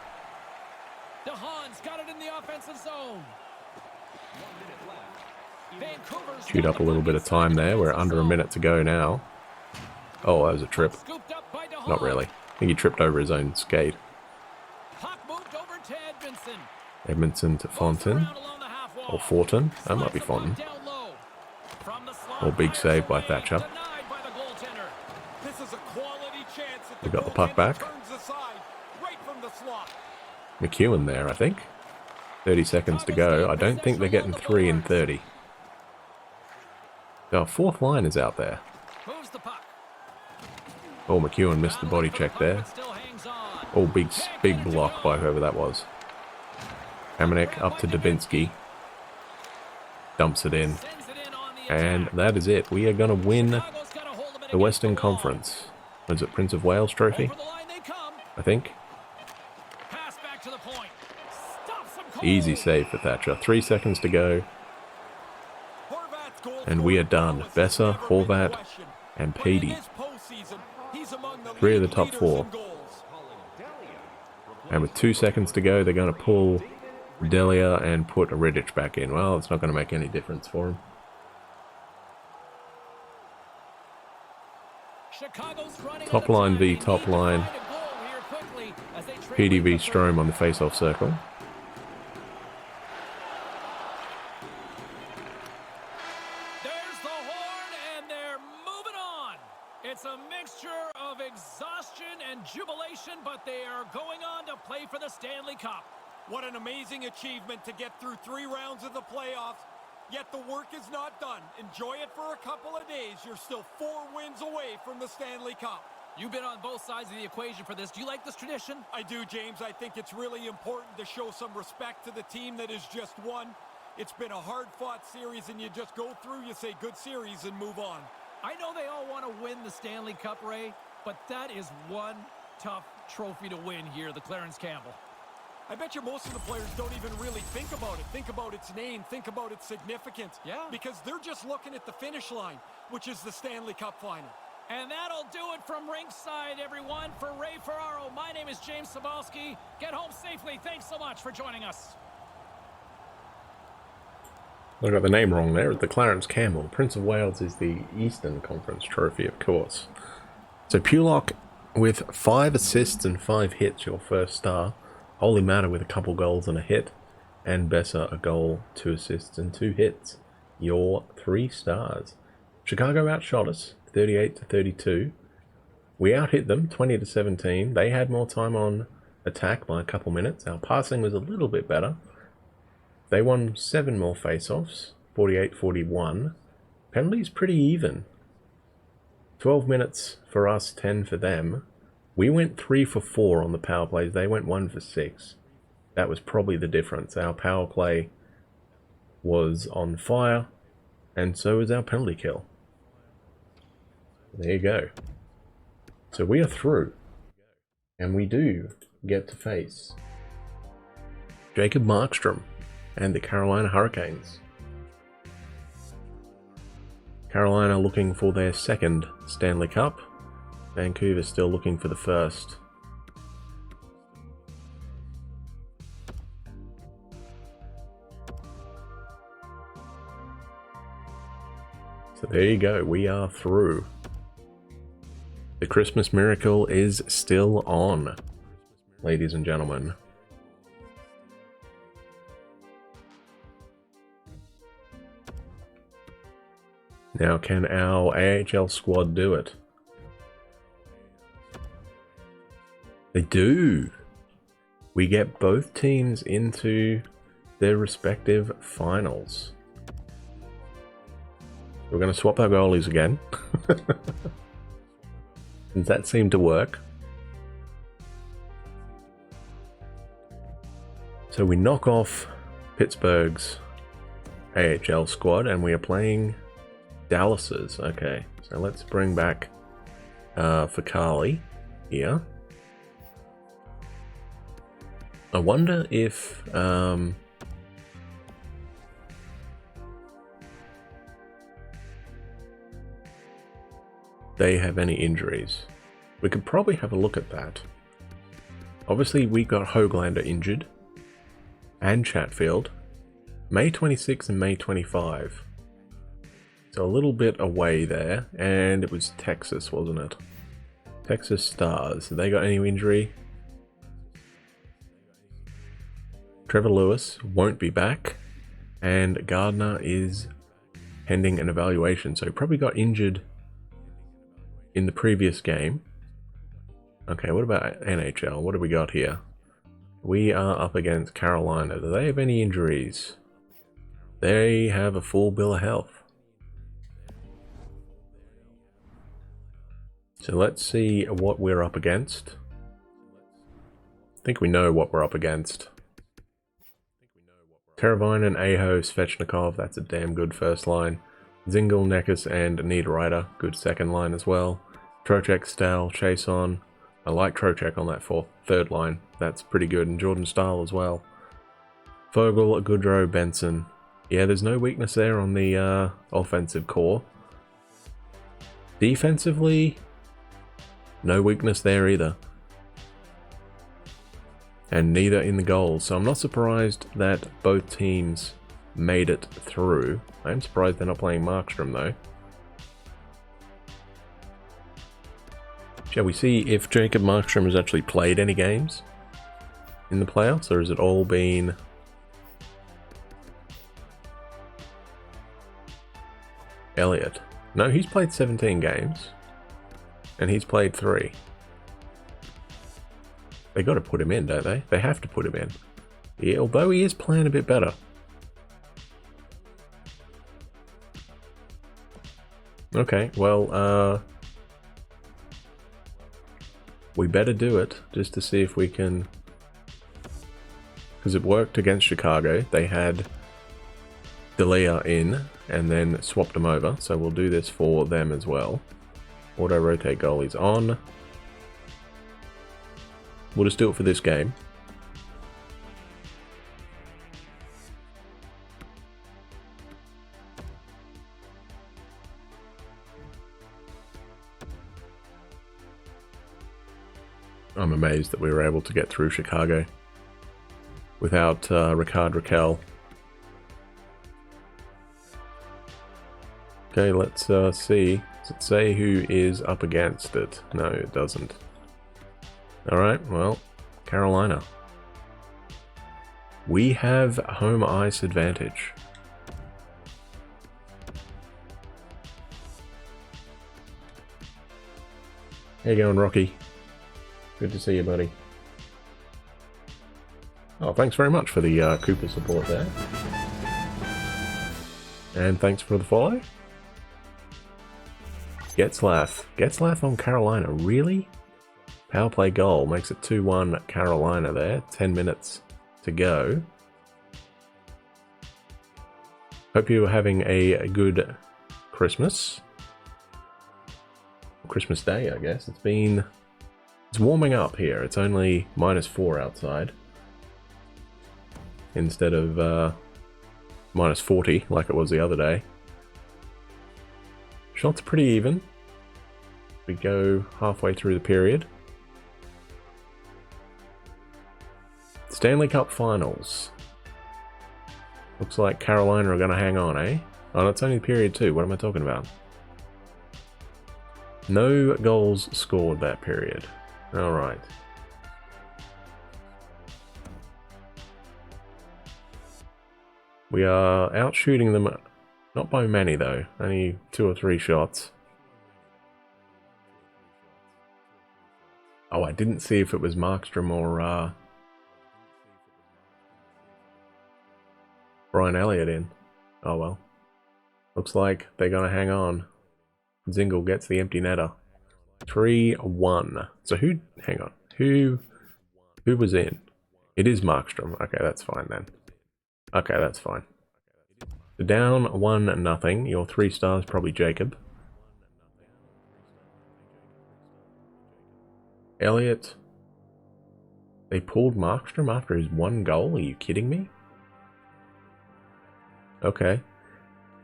Chewed up a little bit of time there. We're under a minute to go now. Oh, that was a trip. Not really. I think he tripped over his own skate. Edmondson to Fontaine. Or Fortin. That might be Fontaine. Or big save by Thatcher. We got the puck back. McEwen there, I think. 30 seconds to go. I don't think they're getting 3 in 30. Our fourth line is out there. Oh, McEwen missed the body check there. Oh, big block by whoever that was. Kamenek up to Dubinsky. Dumps it in. And that is it. We are going to win the Western Conference. Was it Prince of Wales trophy? I think. Easy save for Thatcher. 3 seconds to go. And we are done. Besser, Horvat, and Petey. 3 of the top 4. And with 2 seconds to go, they're going to pull Delia and put Riddich back in. Well, it's not going to make any difference for him. Top line v top line. Petey v Strome on the face-off circle. It's a mixture of exhaustion and jubilation, but they are going on to play for the Stanley Cup. What an amazing achievement to get through 3 rounds of the playoffs, yet the work is not done. Enjoy it for a couple of days. You're still 4 wins away from the Stanley Cup. You've been on both sides of the equation for this. Do you like this tradition? I do, James. I think it's really important to show some respect to the team that has just won. It's been a hard-fought series, and you just go through, you say good series, and move on. I know they all want to win the Stanley Cup, Ray, but that is one tough trophy to win here, the Clarence Campbell. I bet you most of the players don't even really think about it. Think about its name, think about its significance. Yeah. Because they're just looking at the finish line, which is the Stanley Cup final. And that'll do it from ringside, everyone. For Ray Ferraro, my name is James Cebulski. Get home safely. Thanks so much for joining us. I got the name wrong there. It's the Clarence Campbell. Prince of Wales is the Eastern Conference trophy, of course. So Pulock with 5 assists and 5 hits, your first star. Holy Matter with a couple goals and a hit. And Besser a goal, 2 assists and 2 hits. Your 3 stars. Chicago outshot us, 38-32. We out-hit them, 20-17. They had more time on attack by a couple minutes. Our passing was a little bit better. They won 7 more face-offs, 48-41. Penalties pretty even. 12 minutes for us, 10 for them. We went 3 for 4 on the power plays. They went 1 for 6. That was probably the difference. Our power play was on fire, and so was our penalty kill. There you go. So we are through, and we do get to face Jacob Markstrom and the Carolina Hurricanes. Carolina looking for their second Stanley Cup. Vancouver still looking for the first. So there you go, we are through. The Christmas miracle is still on, ladies and gentlemen. Now, can our AHL squad do it? They do! We get both teams into their respective finals. We're going to swap our goalies again. Since that seemed to work. So we knock off Pittsburgh's AHL squad and we are playing Dallas's. Okay, so let's bring back for Carly here. I wonder if they have any injuries. We could probably have a look at that. Obviously we got Höglander injured and Chatfield May 26 and May 25. So a little bit away there, and it was Texas, wasn't it? Texas Stars. Have they got any injury? Trevor Lewis won't be back, and Gardner is pending an evaluation, so he probably got injured in the previous game. Okay, what about NHL? What do we got here? We are up against Carolina. Do they have any injuries? They have a full bill of health. So let's see what we're up against. I think we know what we're up against. Teravainen, Aho, Svechnikov, that's a damn good first line. Zingle, Neckis, and Niederreiter, good second line as well. Trocheck, Stahl, Chason. I like Trocheck on that third line. That's pretty good. And Jordan Stahl as well. Fogle, Goodrow, Benson. Yeah, there's no weakness there on the offensive core. Defensively, no weakness there either. And neither in the goals. So I'm not surprised that both teams made it through. I'm surprised they're not playing Markstrom though. Shall we see if Jacob Markstrom has actually played any games in the playoffs, or has it all been Elliott? No, he's played 17 games and he's played 3. They got to put him in, don't they? They have to put him in. Yeah, although he is playing a bit better. Okay, well, we better do it just to see if we can, because it worked against Chicago. They had Delia in and then swapped them over, so we'll do this for them as well. Auto rotate goalies on. We'll just do it for this game. I'm amazed that we were able to get through Chicago without Ricard Raquel. Okay, let's see. Does it say who is up against it? No, it doesn't. Alright, well, Carolina. We have home ice advantage. How you going, Rocky? Good to see you, buddy. Oh, thanks very much for the Cooper support there. And thanks for the follow. Getzlaff on Carolina, really? Power play goal makes it 2-1 Carolina there. 10 minutes to go. Hope you are having a good Christmas. Christmas Day, I guess. It's warming up here. It's only -4 outside. Instead of -40 like it was the other day. Shots pretty even. We go halfway through the period. Stanley Cup Finals. Looks like Carolina are going to hang on, eh? Oh, that's only period 2. What am I talking about? No goals scored that period. Alright. We are out shooting them, not by many though, only 2 or 3 shots. Oh, I didn't see if it was Markstrom or Brian Elliott in. Oh well. Looks like they're gonna hang on. Zingle gets the empty netter. 3-1. So hang on. Who was in? It is Markstrom. Okay, that's fine then. Okay, that's fine. Down 1-0. Your 3 stars, probably Jacob. Elliott. They pulled Markstrom after his 1 goal? Are you kidding me? Okay.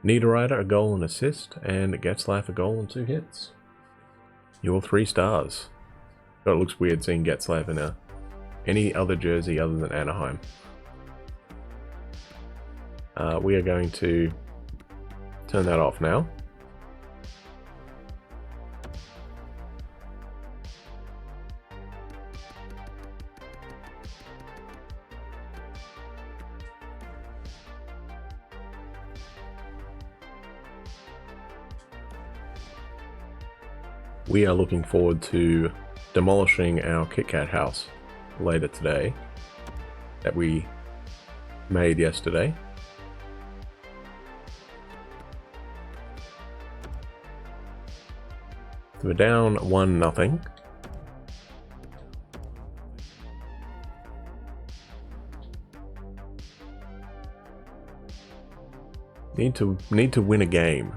Niederreiter a goal and assist, and Getzlaf a goal and 2 hits. Your 3 stars. Oh, it looks weird seeing Getzlaf in any other jersey other than Anaheim. We are going to turn that off now. We are looking forward to demolishing our Kit Kat house later today that we made yesterday. So we're down 1-0. Need to win a game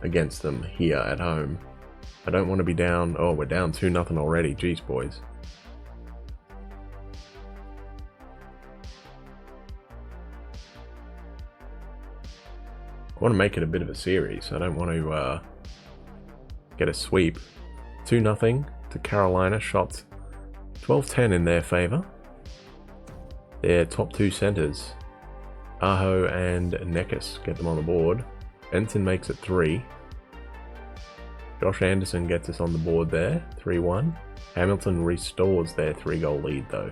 against them here at home. I don't want to be down. Oh, we're down 2-0 already. Jeez, boys. I want to make it a bit of a series. I don't want to get a sweep. 2-0 to Carolina. Shots 12-10 in their favor. Their top 2 centers, Aho and Neckis, get them on the board. Benson makes it 3. Josh Anderson gets us on the board there, 3-1. Hamilton restores their 3-goal lead though.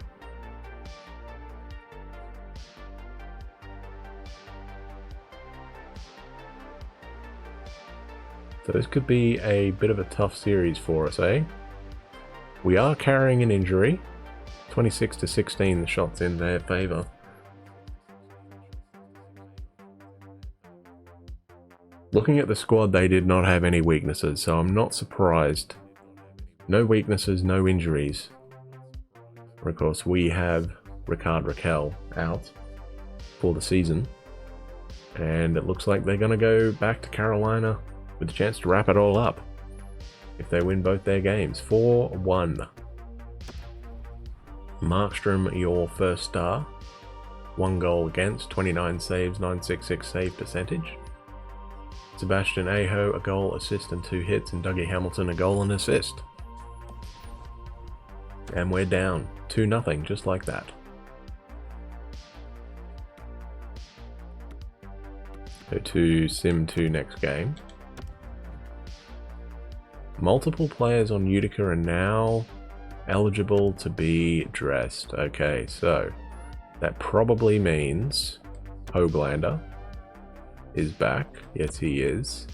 So this could be a bit of a tough series for us, eh? We are carrying an injury. 26-16, the shots in their favor. Looking at the squad, they did not have any weaknesses, so I'm not surprised. No weaknesses, no injuries. Of course, we have Ricard Raquel out for the season. And it looks like they're going to go back to Carolina with a chance to wrap it all up if they win both their games. 4-1. Markstrom, your first star. 1 goal against, 29 saves, 966 save percentage. Sebastian Aho, a goal, assist, and 2 hits, and Dougie Hamilton, a goal and assist. And we're down 2-0, just like that. Go to Sim 2 next game. Multiple players on Utica are now eligible to be dressed. Okay, so that probably means Hoglander is back. Yes, he is.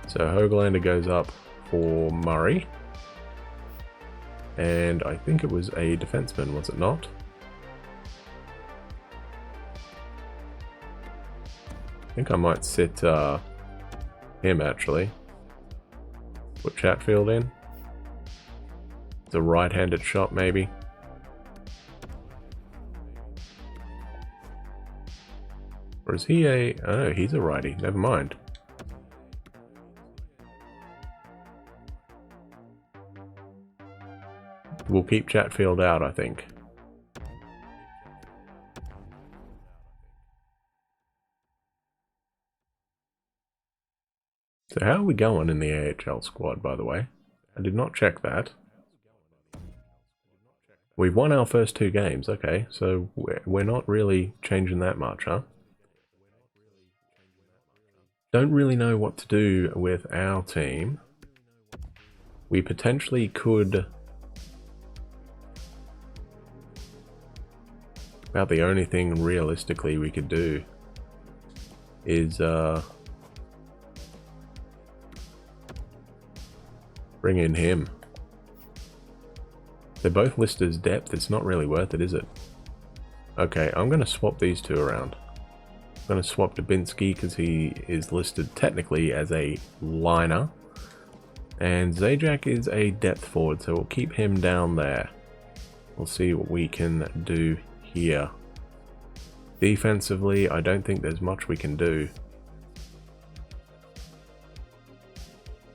So Hoglander goes up for Murray. And I think it was a defenseman, was it not? I think I might sit him actually. Put Chatfield in. It's a right-handed shot maybe. Or is he a... oh, he's a righty. Never mind. We'll keep Chatfield out, I think. So how are we going in the AHL squad, by the way? I did not check that. We've won our first 2 games, okay, so we're not really changing that much, huh? Don't really know what to do with our team. We potentially could... About the only thing realistically we could do is bring in him. They're both listed as depth. It's not really worth it, is it? Okay, I'm going to swap these 2 around. I'm going to swap Dubinsky because he is listed technically as a liner. And Zajac is a depth forward, so we'll keep him down there. We'll see what we can do here. Defensively, I don't think there's much we can do.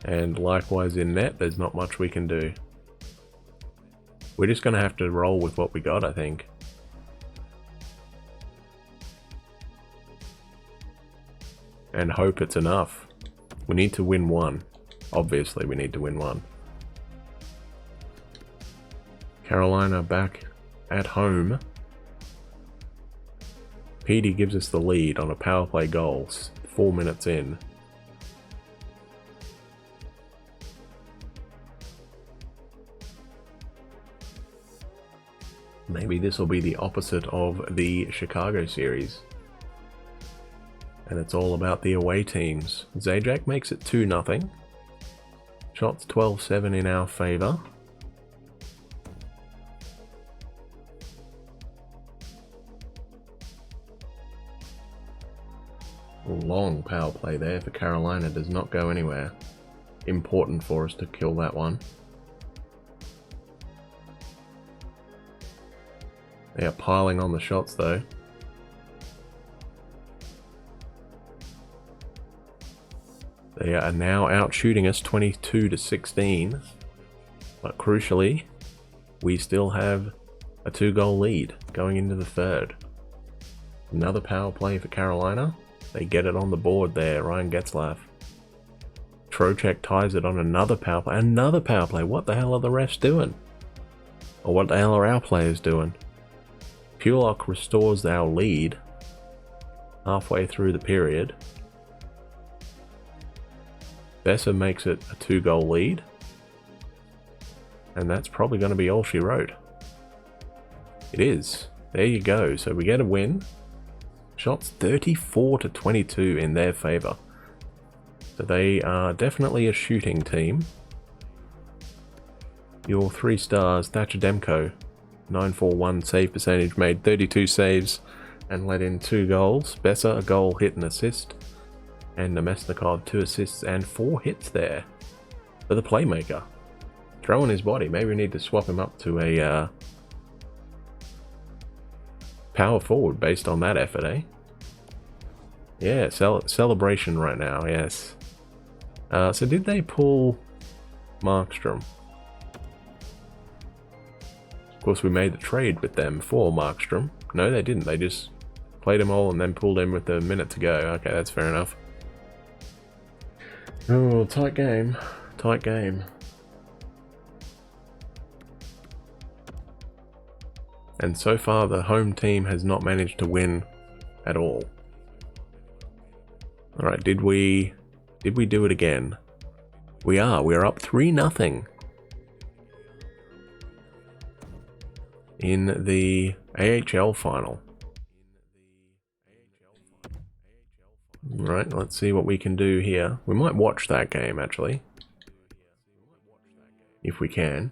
And likewise in net, there's not much we can do. We're just going to have to roll with what we got, I think. And hope it's enough. We need to win 1. Obviously, we need to win 1. Carolina back at home. Petey gives us the lead on a power play goal 4 minutes in. Maybe this will be the opposite of the Chicago series. And it's all about the away teams. Zajac makes it 2-0. Shots 12-7 in our favour. Long power play there for Carolina, does not go anywhere. Important for us to kill that one. They are piling on the shots though. They are now out shooting us 22-16. But crucially, we still have a 2-goal lead going into the 3rd. Another power play for Carolina. They get it on the board there, Ryan Getzlaff. Trocheck ties it on another power play. Another power play. What the hell are the refs doing? Or what the hell are our players doing? Pulock restores our lead halfway through the period. Besser makes it a 2-goal lead. And that's probably going to be all she wrote. It is. There you go. So we get a win. Shots 34-22 in their favour. So they are definitely a shooting team. Your 3 stars, Thatcher Demko, 941 save percentage, made 32 saves and let in 2 goals. Besser, a goal, hit and assist. And Nemesnikov, 2 assists and 4 hits there for the playmaker. Throwing his body. Maybe we need to swap him up to a power forward based on that effort, eh? Yeah, celebration right now, yes. So did they pull Markstrom? Of course, we made the trade with them for Markstrom. No, they didn't. They just played them all and then pulled him with a minute to go. Okay, that's fair enough. Oh, tight game. Tight game. And so far, the home team has not managed to win at all. Alright, did we do it again? We are. We're up 3-0 in the AHL final. Right, let's see what we can do here. We might watch that game, actually. If we can.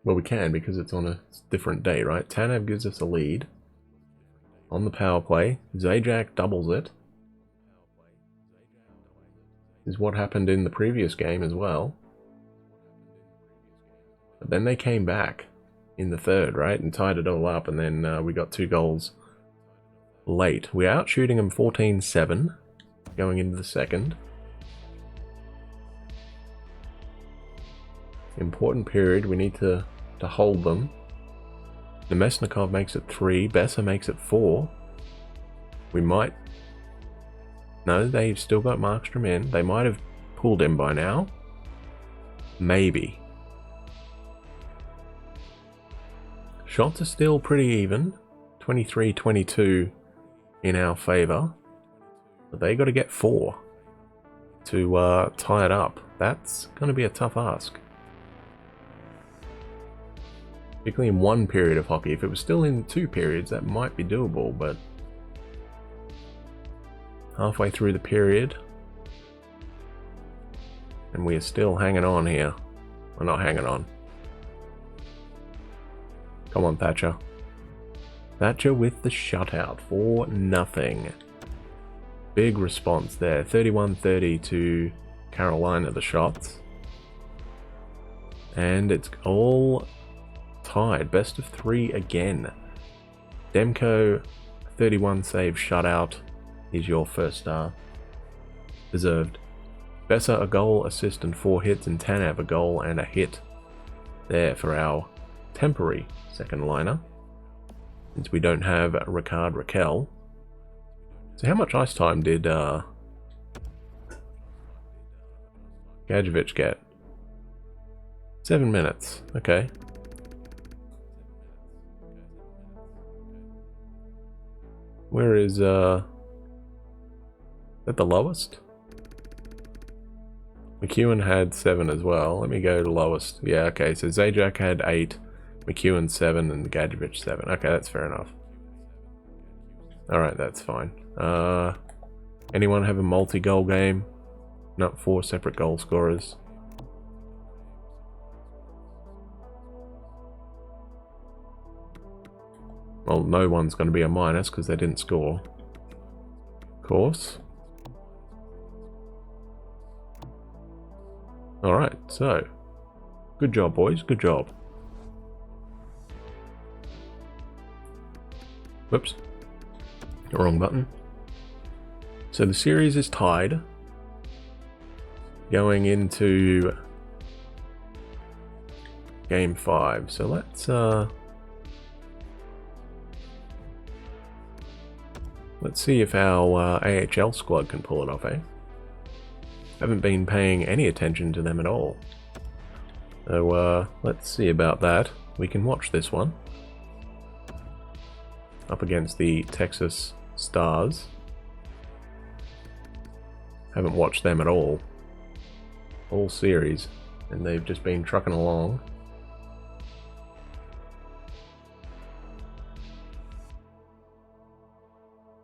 Well, we can because it's on a different day, right? Tanev gives us a lead on the power play. Zajac doubles it. Is what happened in the previous game as well. But then they came back in the 3rd, right? And tied it all up, and then we got 2 goals late. We're out shooting them 14-7 going into the 2nd. Important period. We need to hold them. Nemesnikov makes it 3. Besser makes it 4. We might No, they've still got Markstrom in. They might have pulled him by now. Maybe. Shots are still pretty even. 23-22 in our favour. But they got to get 4 to tie it up. That's going to be a tough ask. Particularly in one period of hockey. If it was still in 2 periods, that might be doable, but halfway through the period, and we are still hanging on here. We're not hanging on. Come on, Thatcher. Thatcher with the shutout for nothing. Big response there. 31-30 to Carolina, the shots. And it's all tied. Best of 3 again. Demko, 31 save shutout is your first star. Deserved. Besser a goal, assist and 4 hits, and Tanev a goal and a hit there for our temporary second liner, since we don't have Ricard Raquel. So how much ice time did Gadjevich get? 7 minutes. Okay. Where is that the lowest? McEwen had 7 as well. Let me go to lowest. Yeah, okay, so Zajac had 8, McEwen 7, and Gadjevich 7. Okay, that's fair enough. Alright, that's fine. Anyone have a multi-goal game? Not 4 separate goal scorers. Well, no one's going to be a minus because they didn't score. Of course. Alright, so. Good job, boys. Good job. Whoops. Wrong button. So the series is tied. Going into Game 5. So let's see if our AHL squad can pull it off, eh? Haven't been paying any attention to them at all. So let's see about that. We can watch this one. Up against the Texas Stars. Haven't watched them at all series, and they've just been trucking along.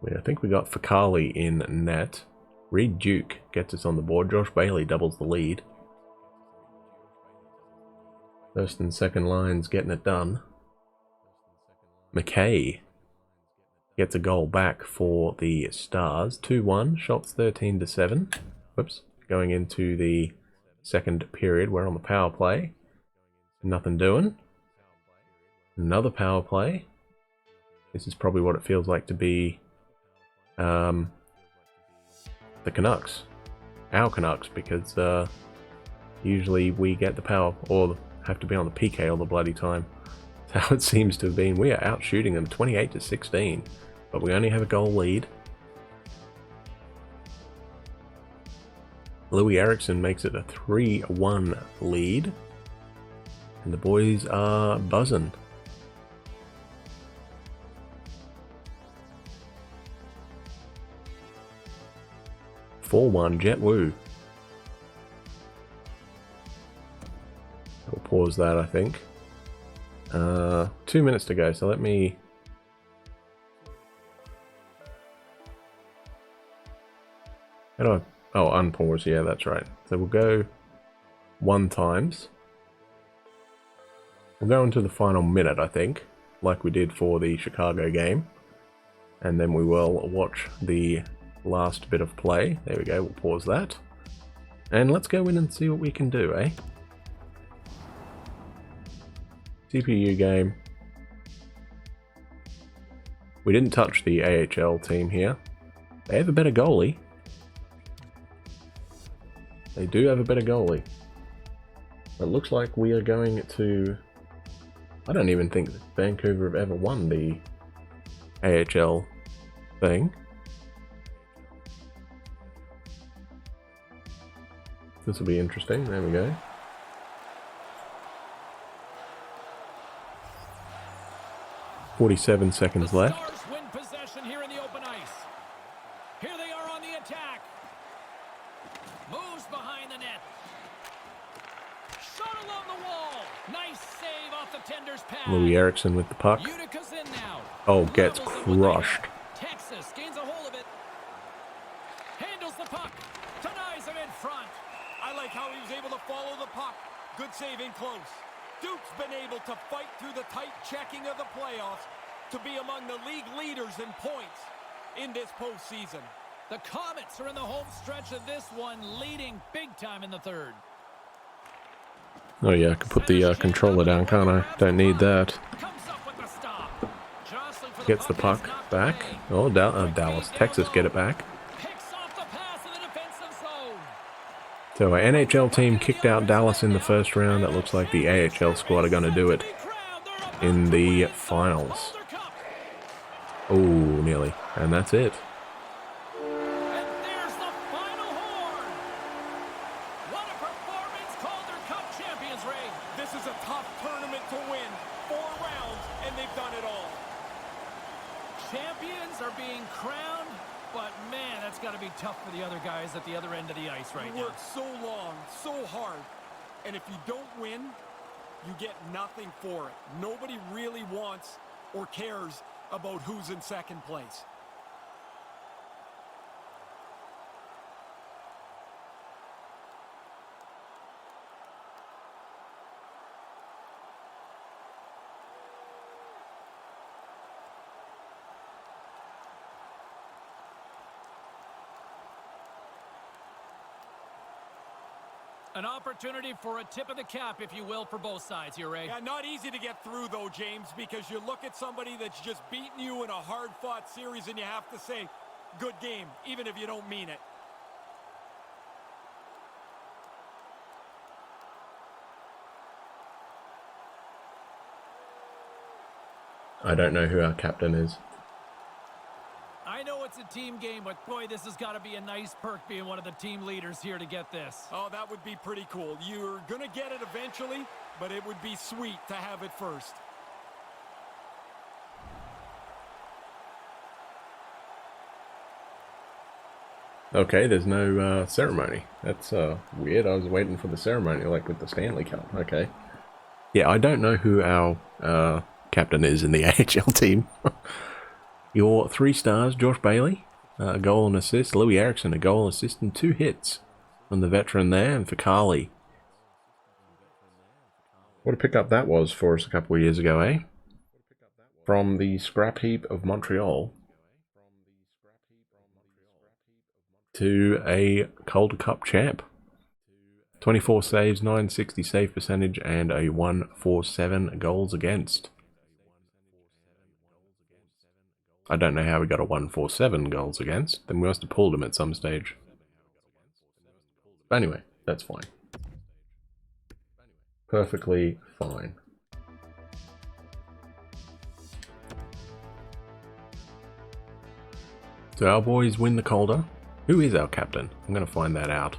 I think we got Fakali in net. Reed Duke gets us on the board. Josh Bailey doubles the lead. First and second lines getting it done. McKay gets a goal back for the Stars. 2-1, shots 13-7. Whoops. Going into the second period, we're on the power play. Nothing doing. Another power play. This is probably what it feels like to be the Canucks. Our Canucks, because usually we get the power, or have to be on the PK all the bloody time. That's how it seems to have been. We are out shooting them 28-16, but we only have a goal lead. Louis Eriksson makes it a 3-1 lead, and the boys are buzzing. Jet Woo. We'll pause that, I think. 2 minutes to go, so let me... How do I... Oh, unpause, yeah, that's right. So we'll go 1 times. We'll go into the final minute, I think, like we did for the Chicago game. And then we will watch the last bit of play. There we go, we'll pause that. And let's go in and see what we can do, eh? CPU game. We didn't touch the AHL team here. They have a better goalie. They do have a better goalie. It looks like we are going to... I don't even think Vancouver have ever won the AHL thing. This will be interesting. There we go. "47 seconds left." Stars win possession here in the open ice. Here they are on the attack. Moves behind the net. Shot along the wall. Nice save off the tender's pad. Louis Eriksson with the puck. Utica's in now. Oh, gets Levels it with the crushed. net. Texas gains a hold of it. Handles the puck. Denies him in front. I like how he was able to follow the puck. Good save in close. Duke's been able to fight through the tight checking of the playoffs to be among the league leaders in points in this postseason. The Comets are in the home stretch of this one, leading big time in the third. Oh yeah, I can put the controller down, can't I? Don't need that. Comes up with the stop. Jostling for Gets the puck and it's knocked back. away. Oh, Dallas. Texas get it back. Picks off the pass in the defensive zone. So our NHL team kicked out Dallas in the first round. It looks like the AHL squad are going to do it in the finals. Oh, nearly. And that's it. And there's the final horn. What a performance, Calder Cup champions reign. This is a tough tournament to win. 4 rounds, and they've done it all. Champions are being crowned, but man, that's got to be tough for the other guys at the other end of the ice right You now. work so long, so hard, and if you don't win, you get nothing for it. Nobody really wants or cares about who's in second place. An opportunity for a tip of the cap, if you will, for both sides here, Ray. Yeah, not easy to get through, though, James, because you look at somebody that's just beaten you in a hard-fought series, and you have to say, good game, even if you don't mean it. I don't know who our captain is. I know it's a team game, but boy, this has got to be a nice perk being one of the team leaders here to get this. Oh, that would be pretty cool. You're going to get it eventually, but it would be sweet to have it first. Okay, there's no ceremony. That's weird. I was waiting for the ceremony, like with the Stanley Cup. Okay. Yeah, I don't know who our captain is in the AHL team. Your 3 stars, Josh Bailey, a goal and assist. Louis Eriksson, a goal, assist, and 2 hits from the veteran there. And for Carly, what a pickup that was for us a couple of years ago, eh? From the scrap heap of Montreal to a Calder Cup champ. 24 saves, 960 save percentage, and a 147 goals against. I don't know how we got a 147 goals against. Then we must have pulled him at some stage. But anyway, that's fine. Perfectly fine. So our boys win the Calder. Who is our captain? I'm going to find that out.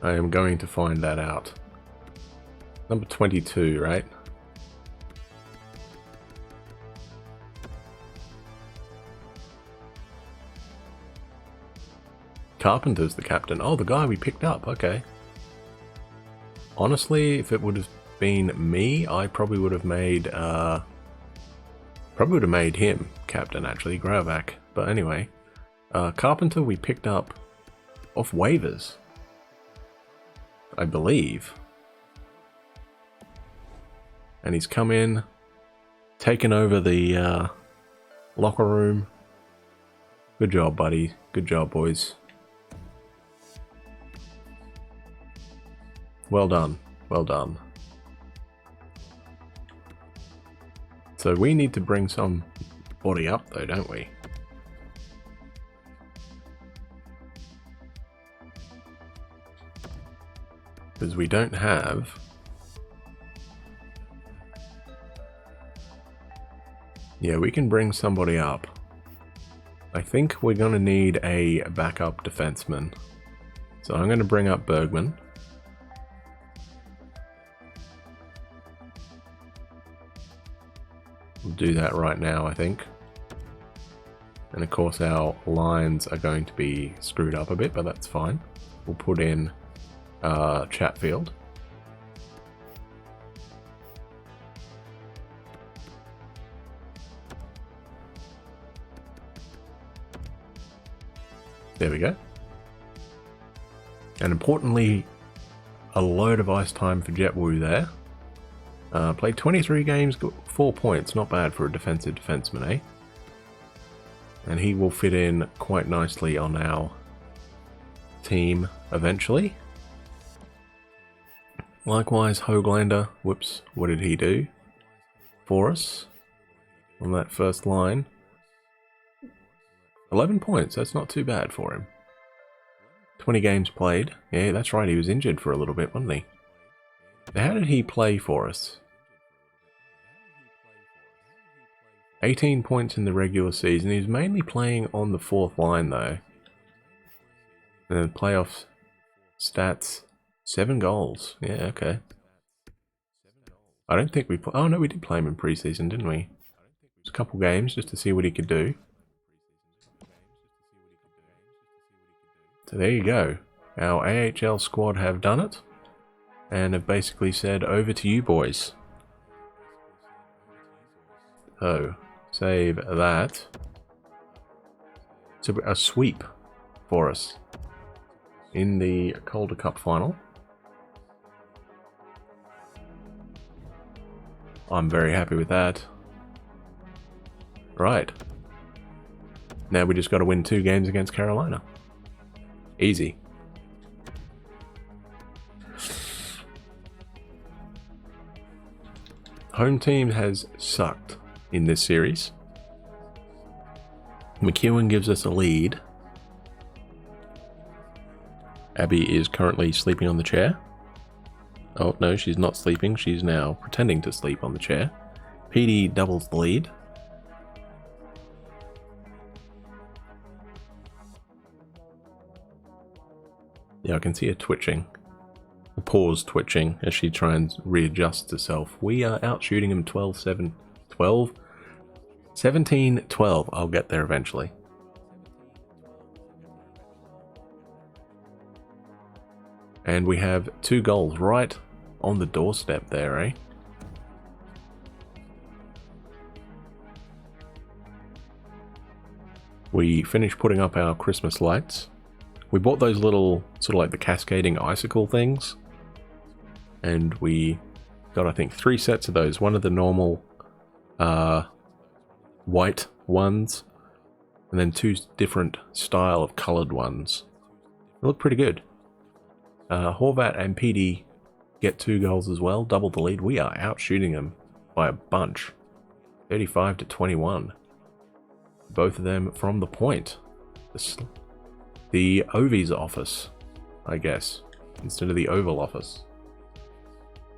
I am going to find that out. Number 22, right? Carpenter's the captain. Oh, the guy we picked up. Okay. Honestly, if it would have been me, I probably would have made him captain, actually, Gravak. But anyway, Carpenter we picked up off waivers, I believe. And he's come in, taken over the locker room. Good job, buddy. Good job, boys. Well done. Well done. So we need to bring somebody up though, don't we? Because we don't have... Yeah, we can bring somebody up. I think we're going to need a backup defenseman. So I'm going to bring up Bergman. We'll do that right now, I think. And of course our lines are going to be screwed up a bit, but that's fine. We'll put in Chatfield. There we go. And importantly, a load of ice time for Jet Wu there. Played 23 games, got 4 points. Not bad for a defensive defenseman, eh? And he will fit in quite nicely on our team eventually. Likewise, Hoglander, whoops, what did he do for us on that first line? 11 points, that's not too bad for him. 20 games played. Yeah, that's right, he was injured for a little bit, wasn't he? How did he play for us? 18 points in the regular season. He's mainly playing on the 4th line though. And then playoffs stats, 7 goals. Yeah, okay. I don't think we oh no, we did play him in preseason, didn't we? Just a couple games just to see what he could do. So there you go. Our AHL squad have done it. And have basically said, over to you boys. So, save that. It's a sweep for us in the Calder Cup final. I'm very happy with that. Right. Now we just got to win 2 games against Carolina. Easy. Home team has sucked in this series. McEwen gives us a lead. Abby is currently sleeping on the chair. Oh no, she's not sleeping. She's now pretending to sleep on the chair. PD doubles the lead. Yeah, I can see her twitching. The paws twitching as she tries and readjusts herself. We are out shooting him 17-12. I'll get there eventually. And we have 2 goals right on the doorstep there, eh? We finished putting up our Christmas lights. We bought those little, sort of like the cascading icicle things. And we got, I think, 3 sets of those. One of the normal white ones. And then 2 different style of coloured ones. They look pretty good. Horvat and PD get 2 goals as well. Double the lead. We are out shooting them by a bunch. 35-21. Both of them from the point. The Ovies office, I guess, instead of the Oval office.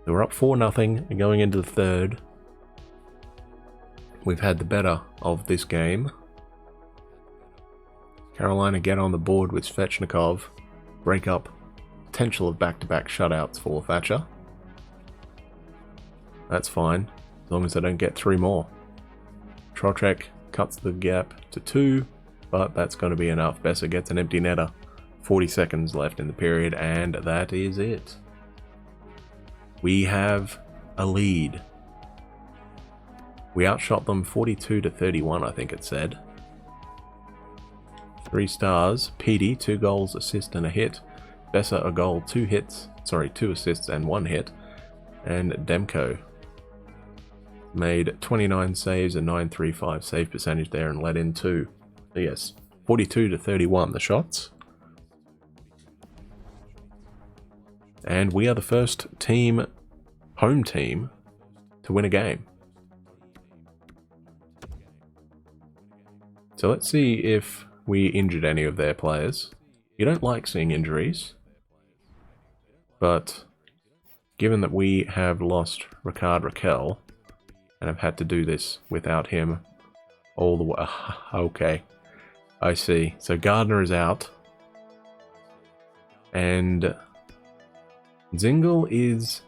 So we're up 4-0 and going into the 3rd. We've had the better of this game. Carolina get on the board with Svechnikov. Break up potential of back-to-back shutouts for Thatcher. That's fine, as long as they don't get 3 more. Trocheck cuts the gap to 2, but that's going to be enough. Besser gets an empty netter. 40 seconds left in the period, and that is it. We have a lead. We outshot them 42-31, I think it said. 3 stars. PD, 2 goals, assist, and a hit. Besser, a goal, 2 hits. Sorry, 2 assists and 1 hit. And Demko made 29 saves, a 935 save percentage there, and let in 2. So yes, 42-31 the shots. And we are the first team, home team, to win a game. So let's see if we injured any of their players. You don't like seeing injuries, but given that we have lost Ricard Raquel and have had to do this without him all the way, okay. I see. So Gardner is out. And Zingle is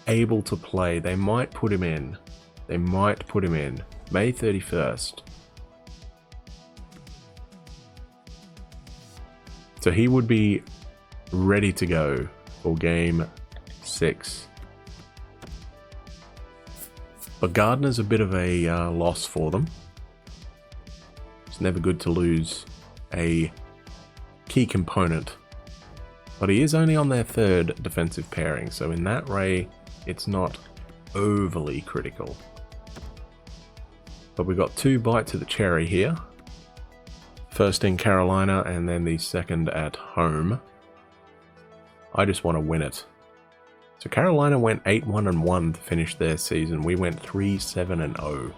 able to play. They might put him in. They might put him in. May 31st. So he would be ready to go for game 6. But Gardner's a bit of a loss for them. It's never good to lose a key component. But he is only on their 3rd defensive pairing, so in that way, it's not overly critical. But we've got 2 bites of the cherry here. First in Carolina, and then the second at home. I just want to win it. So Carolina went 8-1-1 to finish their season. We went 3-7-0.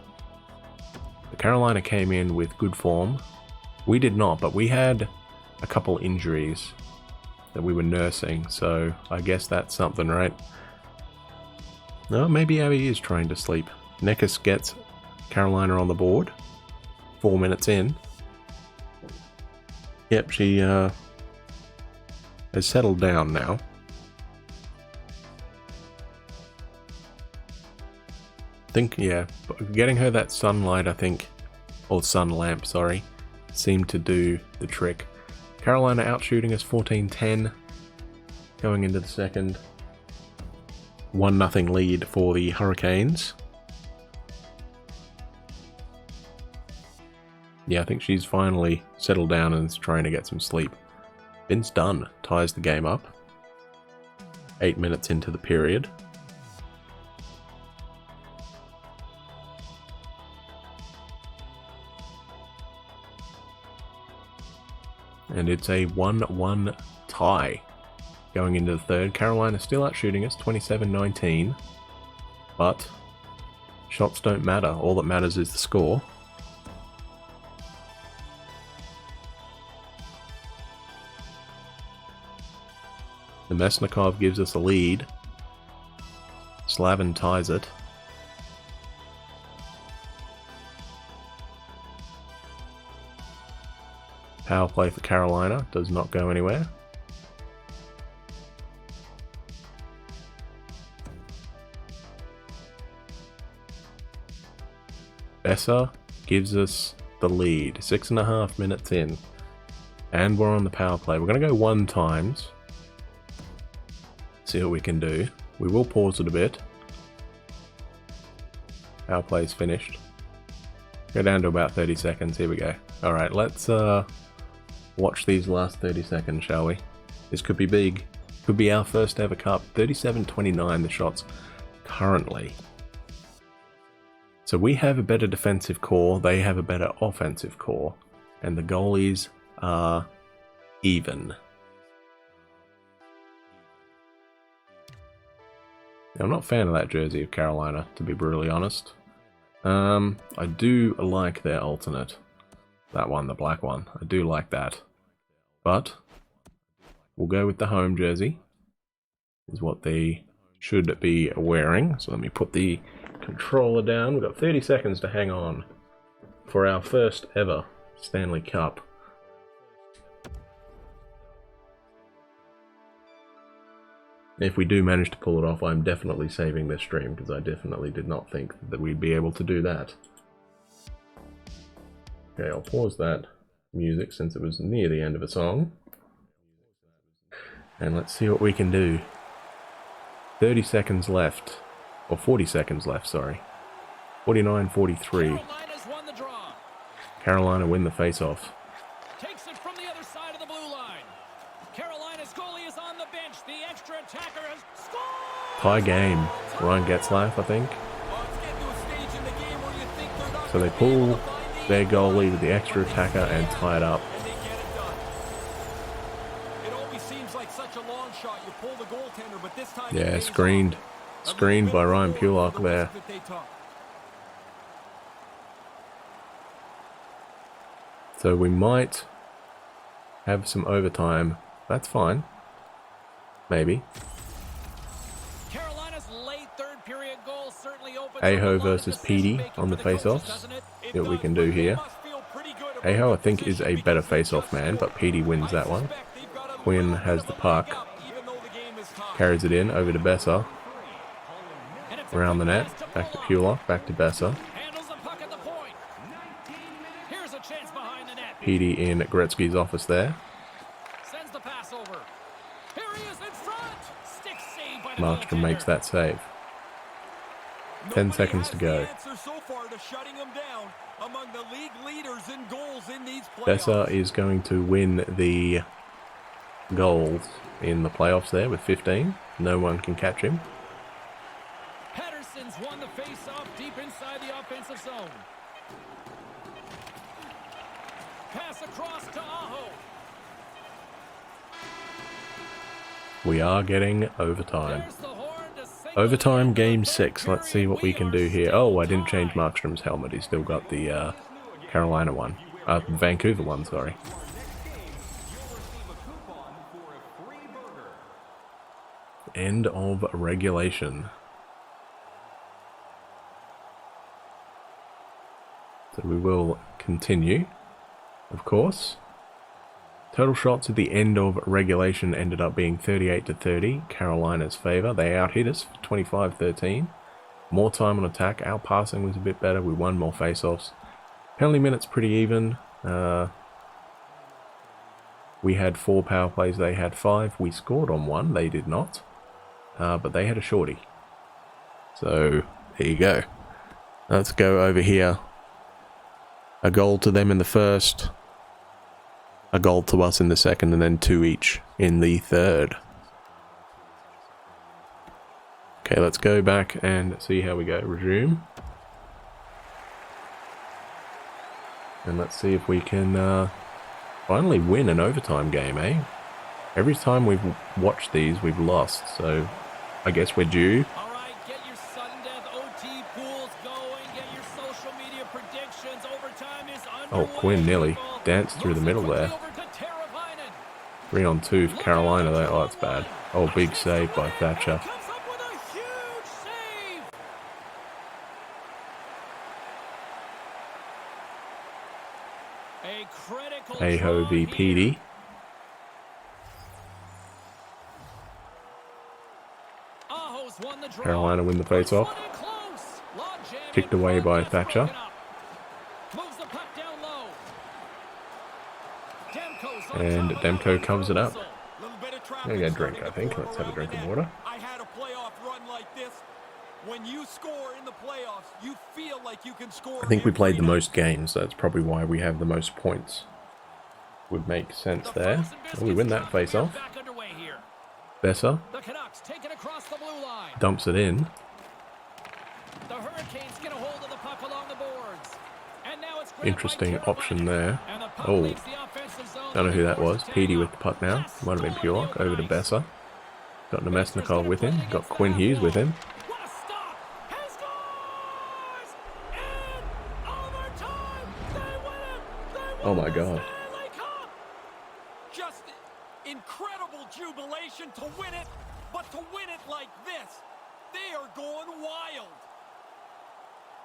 The Carolina came in with good form. We did not, but we had a couple injuries that we were nursing, so I guess that's something, right? No, maybe Abby is trying to sleep. Nekus gets Carolina on the board. 4 minutes in. Yep, she has settled down now. Yeah, getting her that sunlight, I think, or sun lamp, sorry, seemed to do the trick. Carolina outshooting us 14-10, going into the second. 1-0 lead for the Hurricanes. Yeah, I think she's finally settled down and is trying to get some sleep. Vince Dunn ties the game up. 8 minutes into the period. And it's a 1-1 tie going into the third. Carolina still outshooting us, 27-19. But shots don't matter. All that matters is the score. The Mesnikov gives us a lead. Slavin ties it. Power play for Carolina does not go anywhere. Besser gives us the lead. 6.5 minutes in. And we're on the power play. We're going to go 1 times. See what we can do. We will pause it a bit. Power play's finished. Go down to about 30 seconds. Here we go. Alright, let's watch these last 30 seconds, shall we? This could be big. Could be our first ever cup. 37-29 the shots currently. So we have a better defensive core, they have a better offensive core, and the goalies are even. Now, I'm not a fan of that jersey of Carolina, to be brutally honest. I do like their alternate. That one, the black one. I do like that. But we'll go with the home jersey. Is what they should be wearing. So let me put the controller down. We've got 30 seconds to hang on for our first ever Stanley Cup. If we do manage to pull it off, I'm definitely saving this stream, because I definitely did not think that we'd be able to do that. Okay, I'll pause that music since it was near the end of a song. And let's see what we can do. 30 seconds left. Or 40 seconds left, sorry. 49-43. Carolina win the face-off. Takes it from the other side of the blue line. Carolina's goalie is on the bench. The extra attacker has scored! Tie game. Ryan Getzlaff, I think. So they pull their goalie with the extra attacker and tie it up. It always seems like such a long shot. You pull the goaltender, but this time Yeah, screened. Screened by Ryan Pulock there. So we might have some overtime. That's fine. Maybe. Carolina's late third period goal certainly opens Aho versus Petey on the face-offs. See what we can do here. Must feel pretty good Aho, I think, is a better face-off man, but Petey wins that one. Quinn has the puck. Carries it in, over to Besser. Around the net, back to Pulock, back to Besser. Petey in Gretzky's office there. Markstrom makes that save. 10 seconds to go. Besser is going to win the goals in the playoffs there with 15. No one can catch him. Pedersen's won the face-off deep inside the offensive zone. Pass across to Aho. We are getting overtime. Overtime game 6. Let's see what we can do here. Oh, I didn't change Markstrom's helmet. He's still got the Carolina one. Vancouver one, sorry. End of regulation. So we will continue, of course. Total shots at the end of regulation ended up being 38-30, Carolina's favour. They out-hit us for 25-13. More time on attack. Our passing was a bit better. We won more face-offs. Penalty minutes pretty even. We had 4 power plays. They had 5. We scored on 1. They did not. But they had a shorty. So, there you go. Let's go over here. A goal to them in the first. A goal to us in the second, and then 2 each in the third. Okay, let's go back and see how we go. Resume. And let's see if we can finally win an overtime game, eh? Every time we've watched these, we've lost, so I guess we're due. All right, get your sudden death OT pools going, get your social media predictions. Overtime is underway. Oh, Quinn nearly danced through the middle there. 3-on-2 for Carolina though. Oh, that's bad. Oh, big save by Thatcher. Aho v Petey. Carolina win the face-off. Kicked away by Thatcher. And Demko covers it up. I'm gonna get a drink, I think. Let's have a drink of water. I had a playoff run like this. When you score in the playoffs, you feel like you can score. I think we played the most games, so that's probably why we have the most points. Would make sense there. Oh, we win that face-off. Besser dumps it in. The Hurricanes get a hold of the puck along the boards. And now it's interesting option there. Oh, don't know who that was. Petey with the puck now. Might have been Pulock. Over to Besser. Got Nemesnikov with him. Got Quinn Hughes with him. Oh my god. Just incredible jubilation to win it, but to win it like this, they are going wild.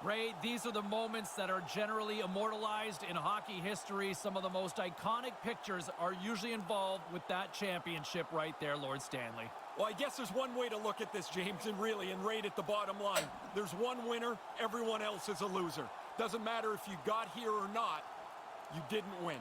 Ray, these are the moments that are generally immortalized in hockey history. Some of the most iconic pictures are usually involved with that championship right there, Lord Stanley. Well, I guess there's one way to look at this, James, and rate at the bottom line. There's one winner, everyone else is a loser. Doesn't matter if you got here or not, you didn't win.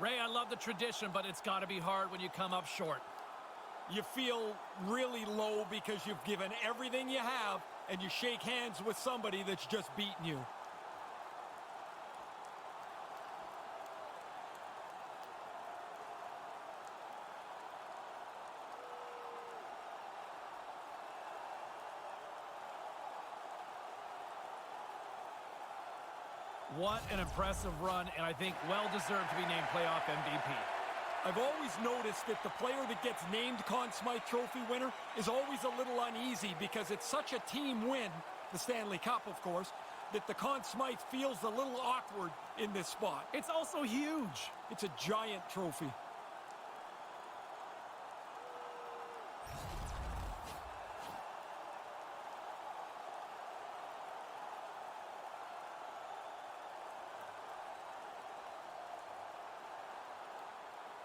Ray, I love the tradition, but it's got to be hard when you come up short. You feel really low because you've given everything you have, and you shake hands with somebody that's just beaten you. What an impressive run, and I think well-deserved to be named playoff MVP. I've always noticed that the player that gets named Conn Smythe Trophy winner is always a little uneasy because it's such a team win, the Stanley Cup, of course, that the Conn Smythe feels a little awkward in this spot. It's also huge. It's a giant trophy.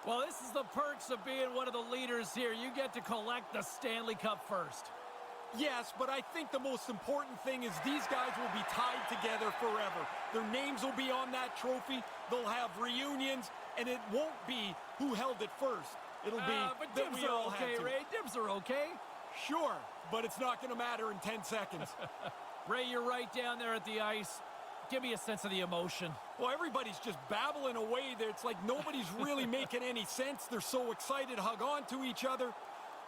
Well, this is the perks of being one of the leaders here. You get to collect the Stanley Cup first. Yes, but I think the most important thing is these guys will be tied together forever. Their names will be on that trophy. They'll have reunions, and it won't be who held it first. It'll be but that dibs we all are okay, had to. Ray. Dibs are okay. Sure, but it's not going to matter in 10 seconds. Ray, you're right down there at the ice. Give me a sense of the emotion. Well, everybody's just babbling away there. It's like nobody's really making any sense. They're so excited, hug on to each other.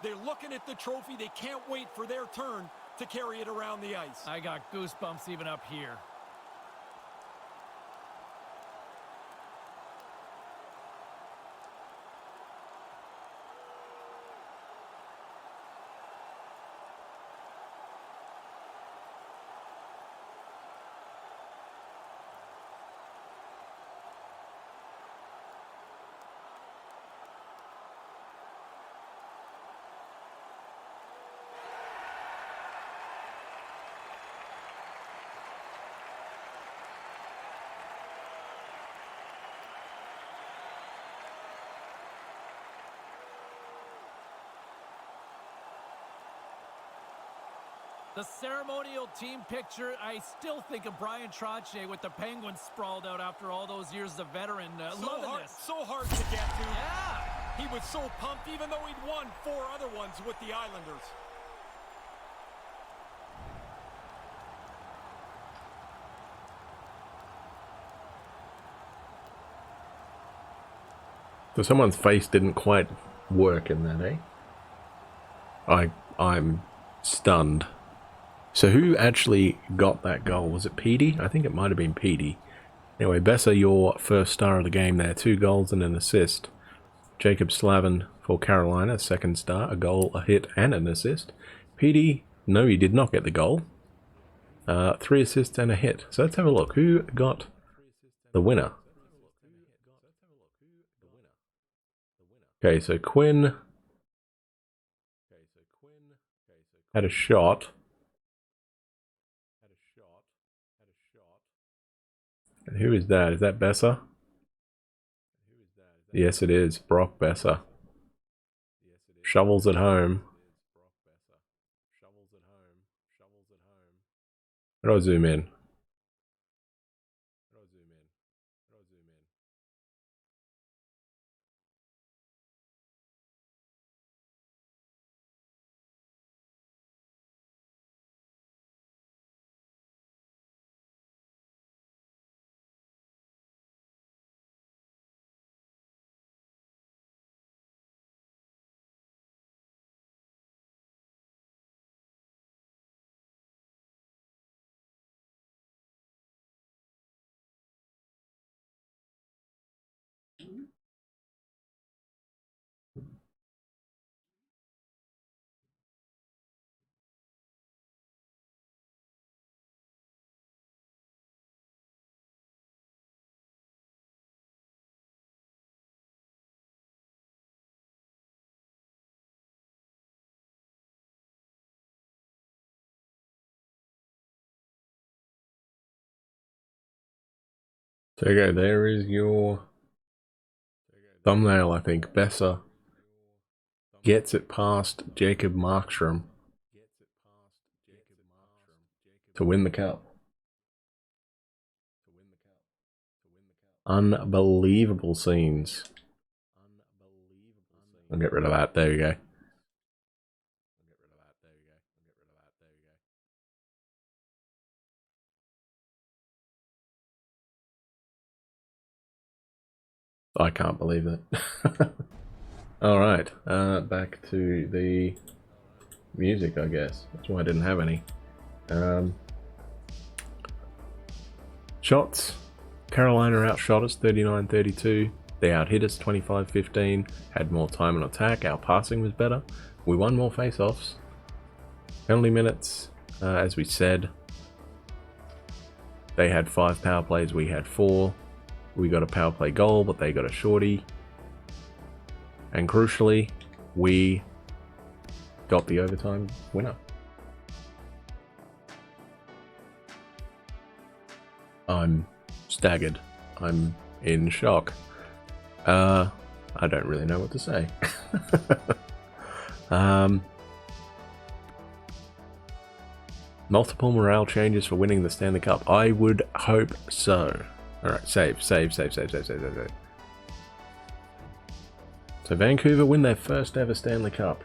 They're looking at the trophy. They can't wait for their turn to carry it around the ice. I got goosebumps even up here. The ceremonial team picture, I still think of Brian Trottier with the Penguins sprawled out after all those years as a veteran. Loving this. So hard to get to. Yeah. He was so pumped, even though he'd won 4 other ones with the Islanders. So someone's face didn't quite work in that, eh? I'm stunned. So who actually got that goal? Was it Petey? I think it might have been Petey. Anyway, Besser, your first star of the game there. 2 goals and an assist. Jacob Slavin for Carolina, second star. A goal, a hit, and an assist. Petey, no, he did not get the goal. 3 assists and a hit. So let's have a look. Who got the winner? Okay, so Quinn had a shot. And who is that? Is that Besser? Yes, it is. Brock Besser. Shovels at home. How do I zoom in? So go, there is your thumbnail, I think. Besser gets it past Jacob Markstrom to win the cup. Unbelievable scenes. I'll get rid of that. There you go. I can't believe it. Alright, back to the music, I guess. That's why I didn't have any. Shots. Carolina outshot us 39-32. They outhit us 25-15. Had more time on attack. Our passing was better. We won more face-offs. Penalty minutes, as we said. They had 5 power plays, we had 4. We got a power play goal, but they got a shorty. And crucially, we got the overtime winner. I'm staggered. I'm in shock. I don't really know what to say. Multiple morale changes for winning the Stanley Cup. I would hope so. Alright, save. So Vancouver win their first ever Stanley Cup.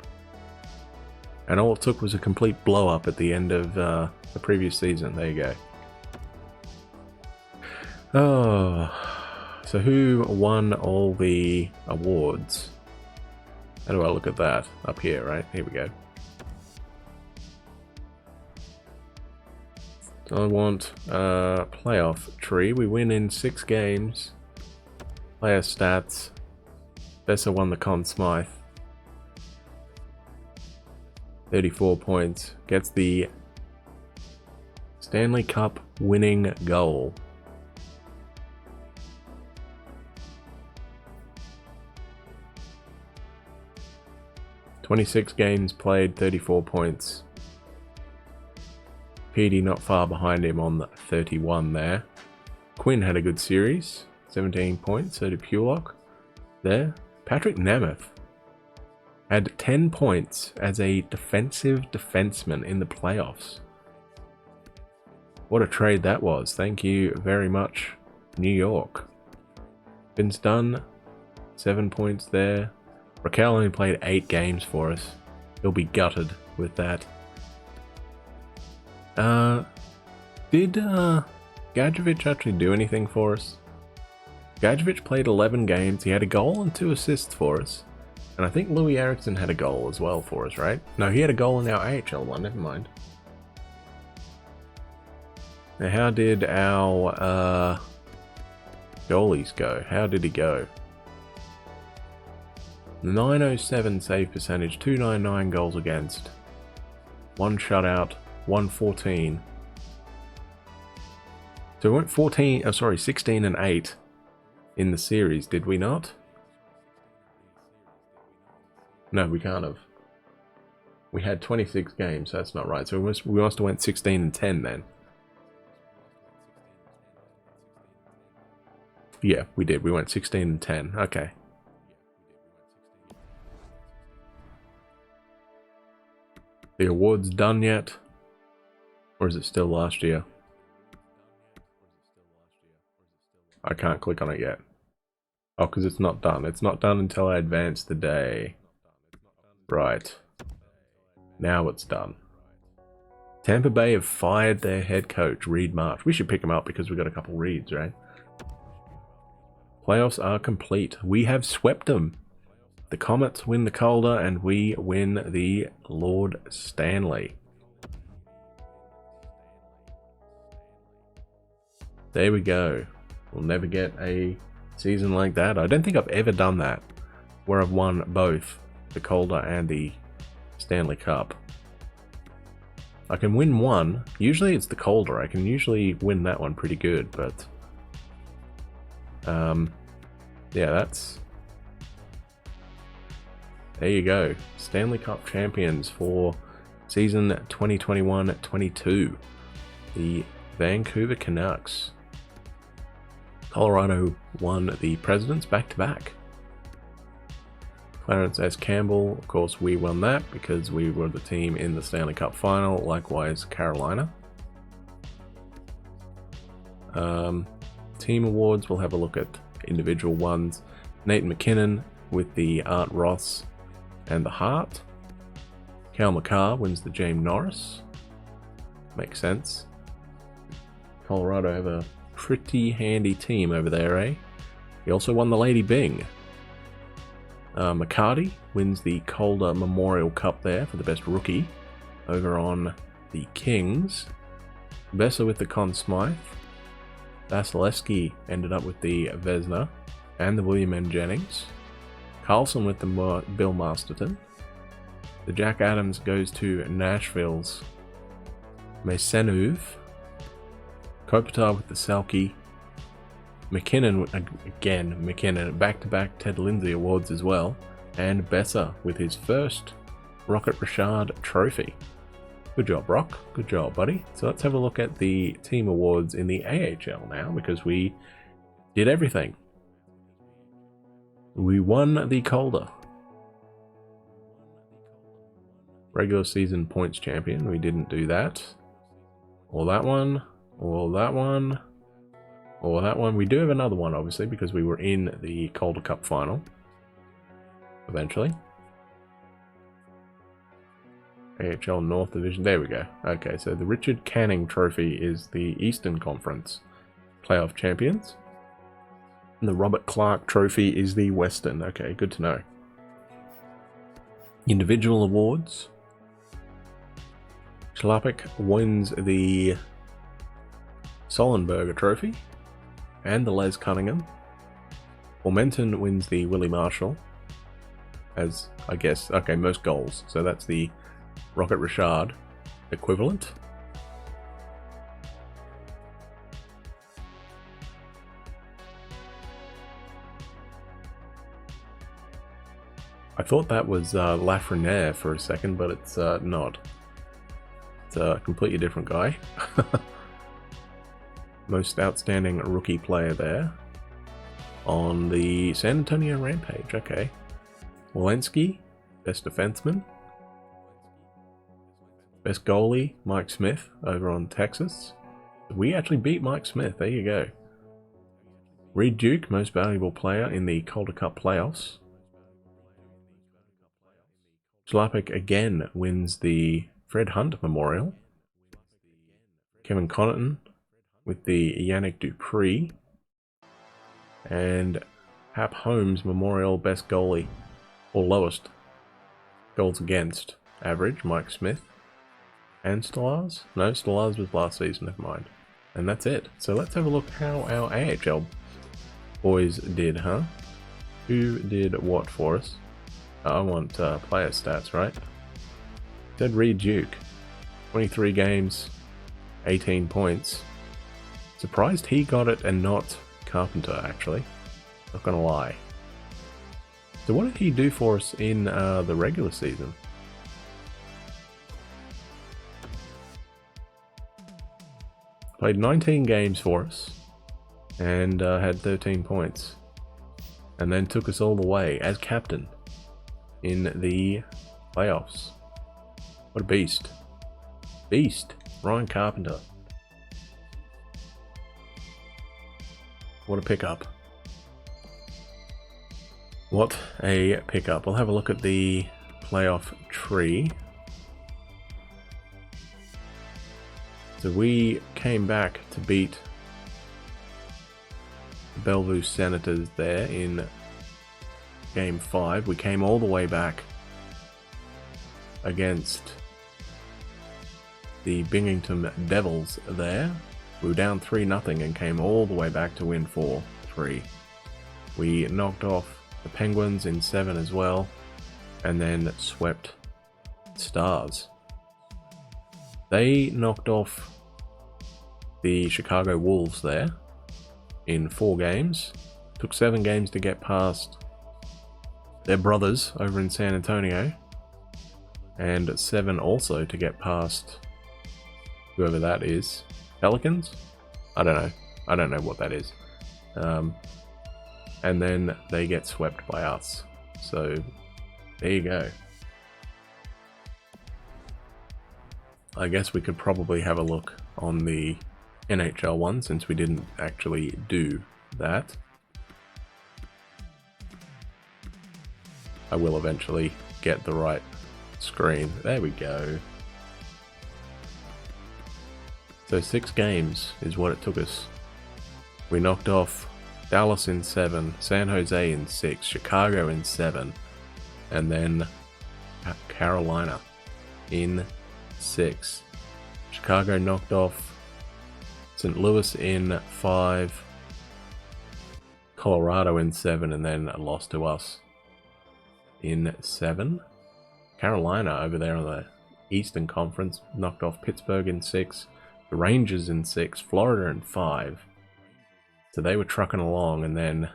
And all it took was a complete blow up at the end of the previous season. There you go. Oh, so who won all the awards? How do I look at that? Up here, right? Here we go. So I want playoff tree. We win in 6 games. Player stats. Besser won the Conn Smythe. 34 points. Gets the Stanley Cup winning goal. "26 games played, 34 points. PD not far behind him on 31 there. Quinn had a good series, 17 points, so did Pulock there. Patrick Nemeth had 10 points as a defensive defenseman in the playoffs. What a trade that was. Thank you very much, New York. Vince Dunn, 7 points there. Raquel only played 8 games for us. He'll be gutted with that. Did Gadjevich actually do anything for us? Gadjevich played 11 games. He had a goal and 2 assists for us. And I think Louis Eriksson had a goal as well for us, right? No, he had a goal in our AHL one, never mind. Now, how did our goalies go? How did he go? 907 save percentage, 299 goals against, 1 shutout, 114. So we went 16 and 8 in the series, did we not? No, we can't have. We had 26 games, so that's not right. So we must have went 16 and 10 then. Yeah, we did. We went 16 and 10. Okay. The awards done yet? Or is it still last year? I can't click on it yet. Oh, because it's not done. It's not done until I advance the day. Right. Now it's done. Tampa Bay have fired their head coach, Reed Marsh. We should pick him up because we got a couple reads, right? Playoffs are complete. We have swept them. The Comets win the Calder and we win the Lord Stanley. There we go. We'll never get a season like that. I don't think I've ever done that, where I've won both the Calder and the Stanley Cup. I can win one. Usually it's the Calder. I can usually win that one pretty good, but yeah, that's... There you go. Stanley Cup champions for season 2021-22. The Vancouver Canucks. Colorado won the Presidents back-to-back. Clarence S. Campbell, of course, we won that because we were the team in the Stanley Cup final. Likewise, Carolina. Team awards, we'll have a look at individual ones. Nate McKinnon with the Art Ross and the Hart. Cal McCarr wins the James Norris. Makes sense. Colorado have a pretty handy team over there, eh? He also won the Lady Byng. McCarty wins the Calder Memorial Cup there for the best rookie over on the Kings. Besser with the Conn Smythe. Vasilevsky ended up with the Vezina and the William M. Jennings. Carlson with the Bill Masterton. The Jack Adams goes to Nashville's Masenuv. Kopitar with the Selke. McKinnon, again, McKinnon, back-to-back Ted Lindsay awards as well. And Besser with his first Rocket Richard trophy. Good job, Brock. Good job, buddy. So let's have a look at the team awards in the AHL now, because we did everything. We won the Calder. Regular season points champion. We didn't do that. Or that one. Or that one. Or that one. We do have another one, obviously, because we were in the Calder Cup final. Eventually. AHL North Division. There we go. Okay, so the Richard Canning Trophy is the Eastern Conference playoff champions. And the Robert Clark Trophy is the Western. Okay, good to know. Individual awards. Schlappick wins the Sollenberger Trophy and the Les Cunningham. Ormenton wins the Willie Marshall as, I guess, okay, most goals. So that's the Rocket Richard equivalent. I thought that was Lafreniere for a second, but it's not. It's a completely different guy. Most outstanding rookie player there on the San Antonio Rampage. Okay. Walensky, best defenseman. Best goalie, Mike Smith over on Texas. We actually beat Mike Smith. There you go. Reed Duke, most valuable player in the Calder Cup playoffs. Schlappick again wins the Fred Hunt Memorial. Kevin Connaughton with the Yannick Dupree. And Hap Holmes Memorial Best Goalie, or lowest goals against average, Mike Smith. And Stallars? No, Stallars was last season, never mind. And that's it. So let's have a look how our AHL boys did, huh? Who did what for us? I want player stats, right? Said Reed Duke. 23 games, 18 points. Surprised he got it and not Carpenter, actually. Not gonna lie. So what did he do for us in the regular season? Played 19 games for us and had 13 points. And then took us all the way as captain in the playoffs. What a beast. Beast. Ryan Carpenter. What a pickup. What a pickup. We'll have a look at the playoff tree. So we came back to beat the Bellevue Senators there in Game 5. We came all the way back against the Binghamton Devils there. We were down 3-0 and came all the way back to win 4-3. We knocked off the Penguins in 7 as well, and then swept Stars. They knocked off the Chicago Wolves there in 4 games. Took 7 games to get past their brothers over in San Antonio, and 7 also to get past whoever that is. Pelicans? I don't know. I don't know what that is. And then they get swept by us. So there you go. I guess we could probably have a look on the NHL one, since we didn't actually do that. I will eventually get the right screen. There we go. So 6 games is what it took us. We knocked off Dallas in 7, San Jose in 6, Chicago in 7, and then Carolina in 6. Chicago knocked off St. Louis in 5, Colorado in 7, and then lost to us in 7. Carolina over there on the Eastern Conference knocked off Pittsburgh in 6, the Rangers in 6, Florida in 5. So they were trucking along and then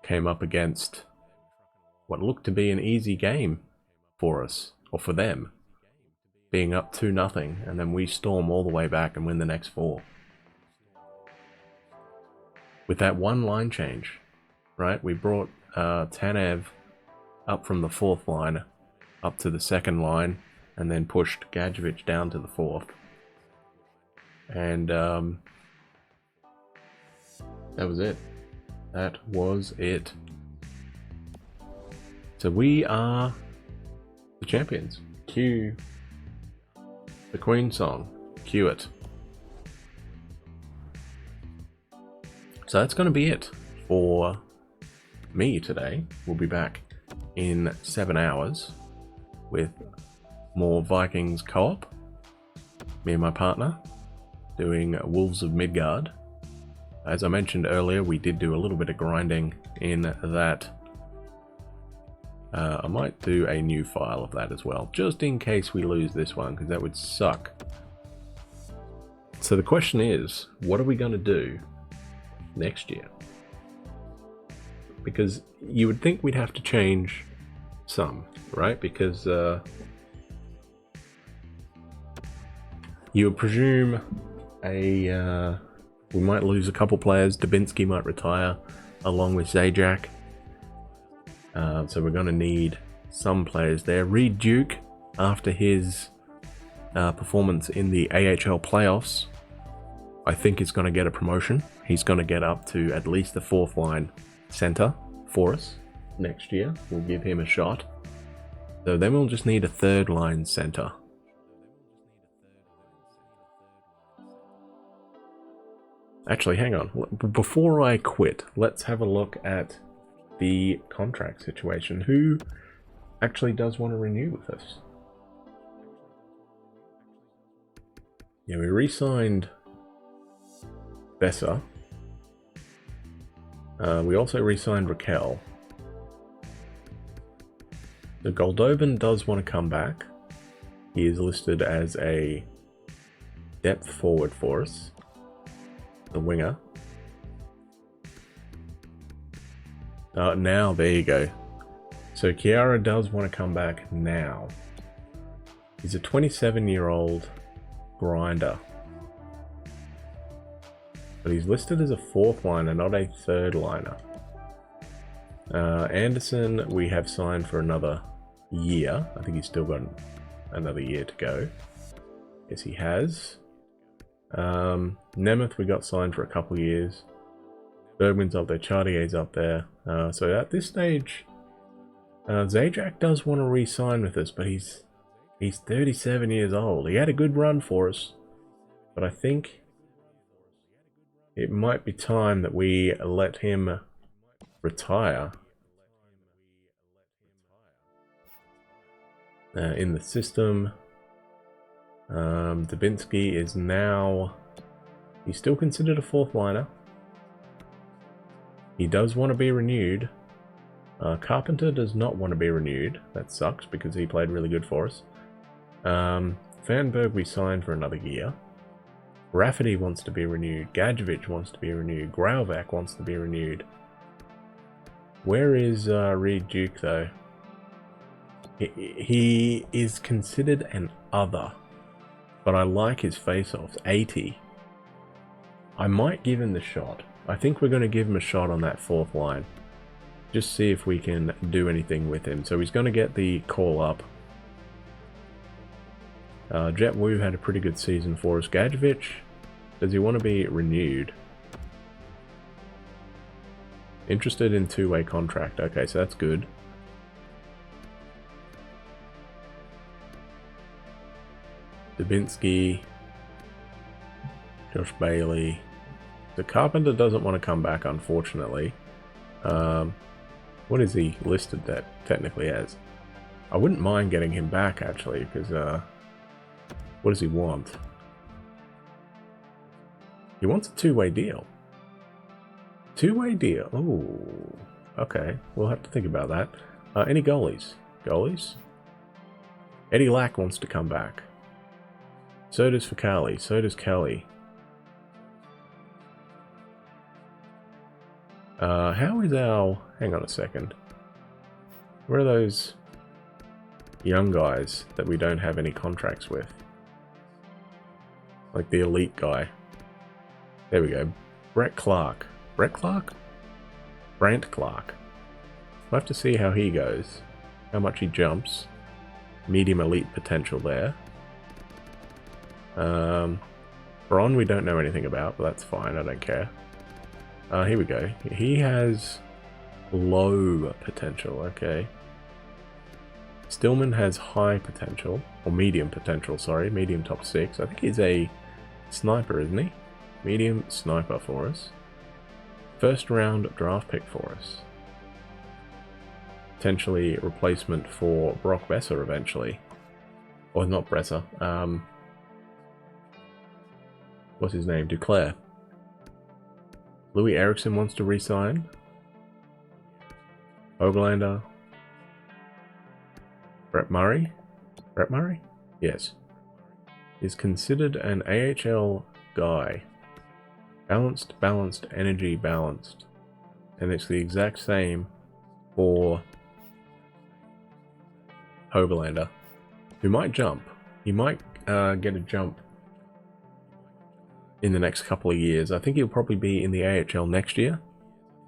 came up against what looked to be an easy game for us, or for them, being up 2-0, and then we storm all the way back and win the next 4. With that one line change, right? We brought Tanev up from the 4th line up to the 2nd line, and then pushed Gadjevich down to the 4th. And that was it. That was it. So we are the champions. Cue the Queen song. Cue it. So that's going to be it for me today. We'll be back in 7 hours with more Vikings co-op. Me and my partner doing Wolves of Midgard. As I mentioned earlier, we did do a little bit of grinding in that. I might do a new file of that as well, just in case we lose this one, because that would suck. So the question is, what are we going to do next year? Because you would think we'd have to change some, right? Because you would presume we might lose a couple players. Dubinsky might retire along with Zajac. So we're going to need some players there. Reed Duke, after his performance in the AHL playoffs, I think is going to get a promotion. He's going to get up to at least the 4th line center for us next year. We'll give him a shot. So then we'll just need a 3rd line center. Actually, hang on. Before I quit, let's have a look at the contract situation. Who actually does want to renew with us? Yeah, we re-signed Besser. We also re-signed Raquel. The Goldobin does want to come back. He is listed as a depth forward for us. The winger. Now, there you go. So Chiara does want to come back now. He's a 27-year-old grinder. But he's listed as a 4th liner, not a 3rd liner. Anderson, we have signed for another year. I think he's still got another year to go. Yes, he has. Nemeth, we got signed for a couple years. Bergman's up there, Chartier's up there. So at this stage, Zajac does want to re-sign with us, but he's 37 years old. He had a good run for us, but I think it might be time that we let him retire in the system. Dubinsky is now... He's still considered a 4th liner. He does want to be renewed. Carpenter does not want to be renewed. That sucks because he played really good for us. Vanberg we signed for another year. Rafferty wants to be renewed. Gadjevich wants to be renewed. Grauvac wants to be renewed. Where is Reed Duke though? He is considered an other, but I like his face-offs. 80. I might give him the shot. I think we're going to give him a shot on that 4th line. Just see if we can do anything with him. So he's going to get the call up. Jet Wu had a pretty good season for us. Gadjevich, does he want to be renewed? Interested in 2-way contract. Okay, so that's good. Dubinsky, Josh Bailey. The Carpenter doesn't want to come back, unfortunately. What is he listed that technically as? I wouldn't mind getting him back, actually, because what does he want? He wants a 2-way deal. 2-way deal. Oh, okay. We'll have to think about that. Any goalies? Goalies? Eddie Lack wants to come back. So does Fakali. So does Kelly. How is our... Hang on a second. Where are those young guys that we don't have any contracts with? Like the elite guy. There we go. Brett Clark. Brett Clark? Brant Clark. We'll have to see how he goes. How much he jumps. Medium elite potential there. Bron we don't know anything about, but that's fine, I don't care. Here we go. He has low potential, okay. Stillman has high potential, or medium potential, sorry, medium top 6. I think he's a sniper, isn't he? Medium sniper for us. First round draft pick for us. Potentially replacement for Brock Besser eventually. Or not Besser. What's his name? Duclair. Louis Eriksson wants to re-sign. Oglander. Brett Murray? Brett Murray? Yes. Is considered an AHL guy. Balanced, energy balanced. And it's the exact same for Hoglander, who might jump. He might get a jump in the next couple of years. I think he'll probably be in the AHL next year.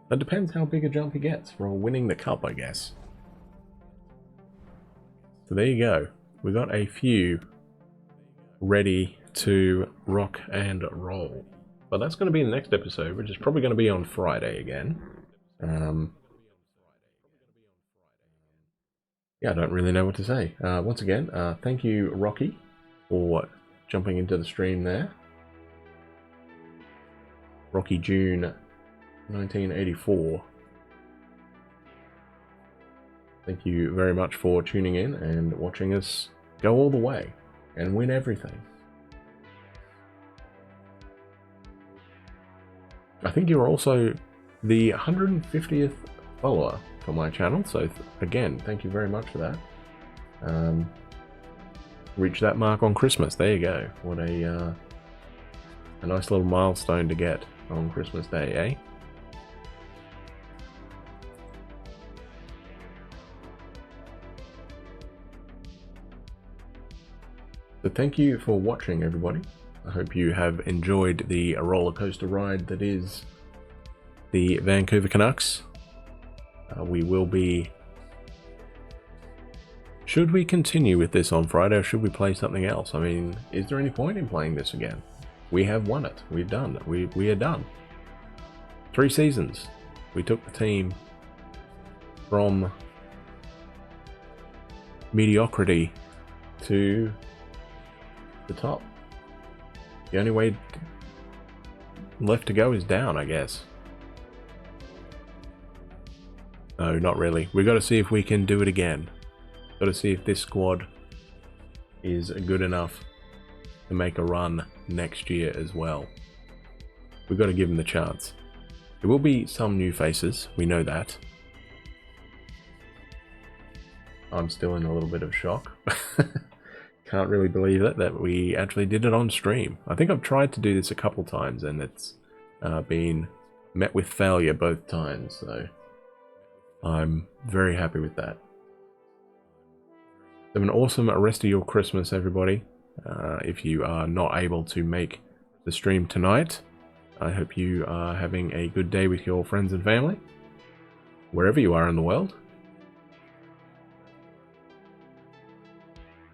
That depends how big a jump he gets for winning the cup, I guess. So there you go. We got a few ready to rock and roll. But that's going to be in the next episode, which is probably going to be on Friday again. Yeah, I don't really know what to say. Once again, thank you, Rocky, for jumping into the stream there. Rocky June 1984. Thank you very much for tuning in and watching us go all the way and win everything. I think you're also the 150th follower for my channel, so again, thank you very much for that. Reach that mark on Christmas. There you go. What a nice little milestone to get on Christmas Day, eh? So thank you for watching, everybody. I hope you have enjoyed the roller coaster ride that is the Vancouver Canucks. We will be... Should we continue with this on Friday, or should we play something else? I mean, is there any point in playing this again? We have won it. We've done it. We are done. 3 seasons. We took the team from mediocrity to the top. The only way left to go is down, I guess. No, not really. We've got to see if we can do it again. Got to see if this squad is good enough to make a run next year as well. We've got to give them the chance. There will be some new faces, we know that. I'm still in a little bit of shock. Can't really believe it, that we actually did it on stream. I think I've tried to do this a couple times and it's been met with failure both times, so I'm very happy with that. Have an awesome rest of your Christmas, everybody. If you are not able to make the stream tonight, I hope you are having a good day with your friends and family, wherever you are in the world.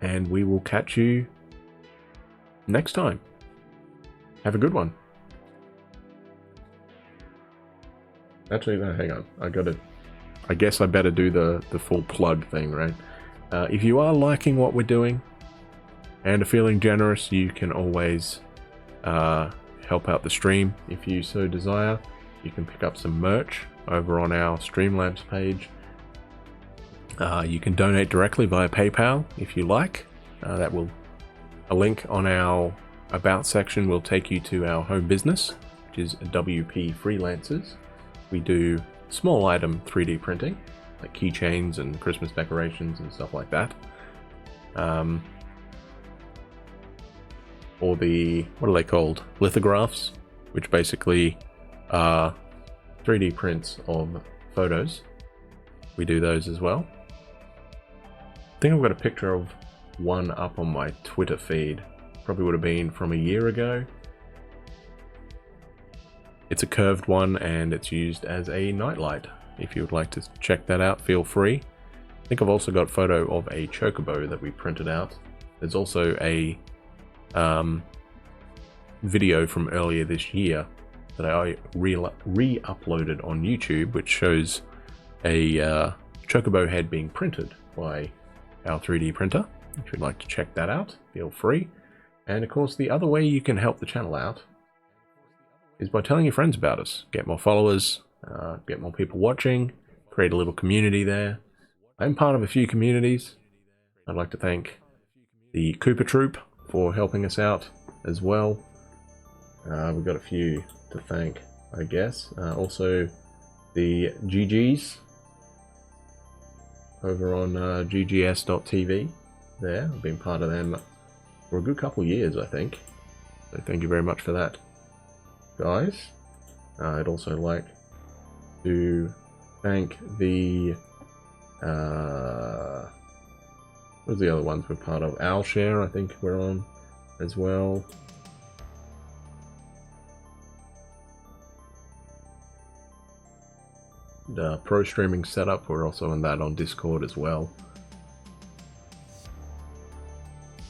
And we will catch you next time. Have a good one. Actually, no, hang on. I guess I better do the full plug thing, right? If you are liking what we're doing and are feeling generous, you can always help out the stream if you so desire. You can pick up some merch over on our Streamlabs page. You can donate directly via PayPal if you like. A link on our About section will take you to our home business, which is WP Freelancers. We do small item 3D printing, like keychains and Christmas decorations and stuff like that. or the, what are they called? Lithographs, which basically are 3D prints of photos. We do those as well. I think I've got a picture of one up on my Twitter feed. Probably would have been from a year ago. It's a curved one and it's used as a nightlight. If you would like to check that out, feel free. I think I've also got a photo of a chocobo that we printed out. There's also a video from earlier this year that I re-uploaded on YouTube, which shows a chocobo head being printed by our 3D printer. If you'd like to check that out, feel free. And of course, the other way you can help the channel out is by telling your friends about us. Get more followers, get more people watching, create a little community there. I'm part of a few communities. I'd like to thank the Cooper Troop for helping us out as well. We've got a few to thank, I guess. Also, the GGs over on ggs.tv there. I've been part of them for a good couple of years, I think. So thank you very much for that, guys. I'd also like to thank the what was the other ones we're part of? Owlshare, I think we're on as well. The Pro Streaming Setup, we're also on that on Discord as well.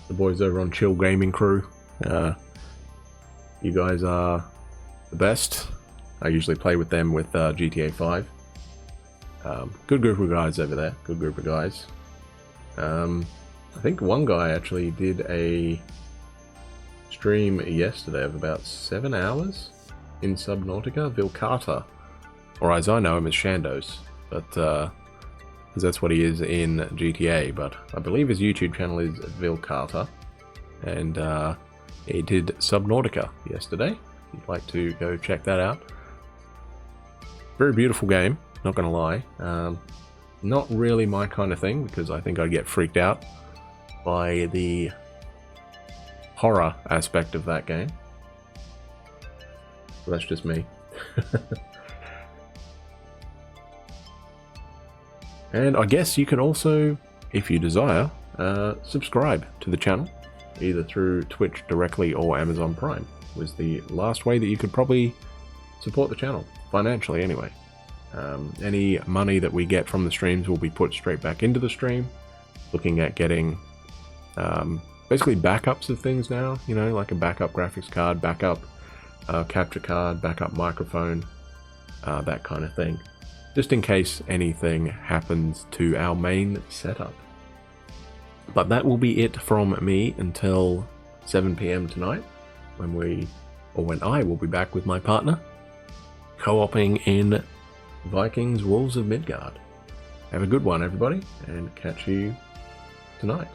The boys over on Chill Gaming Crew, you guys are the best. I usually play with them with GTA 5. Good group of guys over there, good group of guys. I think one guy actually did a stream yesterday of about 7 hours in Subnautica, Vilcata, or as I know him as Shandos, but because that's what he is in GTA, but I believe his YouTube channel is Vilcata, and he did Subnautica yesterday. If you'd like to go check that out. Very beautiful game, not gonna lie. Not really my kind of thing, because I think I'd get freaked out by the horror aspect of that game. But that's just me. And I guess you can also, if you desire, subscribe to the channel, either through Twitch directly or Amazon Prime. Was the last way that you could probably support the channel, financially anyway. Any money that we get from the streams will be put straight back into the stream. Looking at getting basically backups of things now, you know, like a backup graphics card, backup capture card, backup microphone, that kind of thing. Just in case anything happens to our main setup. But that will be it from me until 7 PM tonight, when I will be back with my partner, co-oping in Vikings Wolves of Midgard. Have a good one, everybody, and catch you tonight.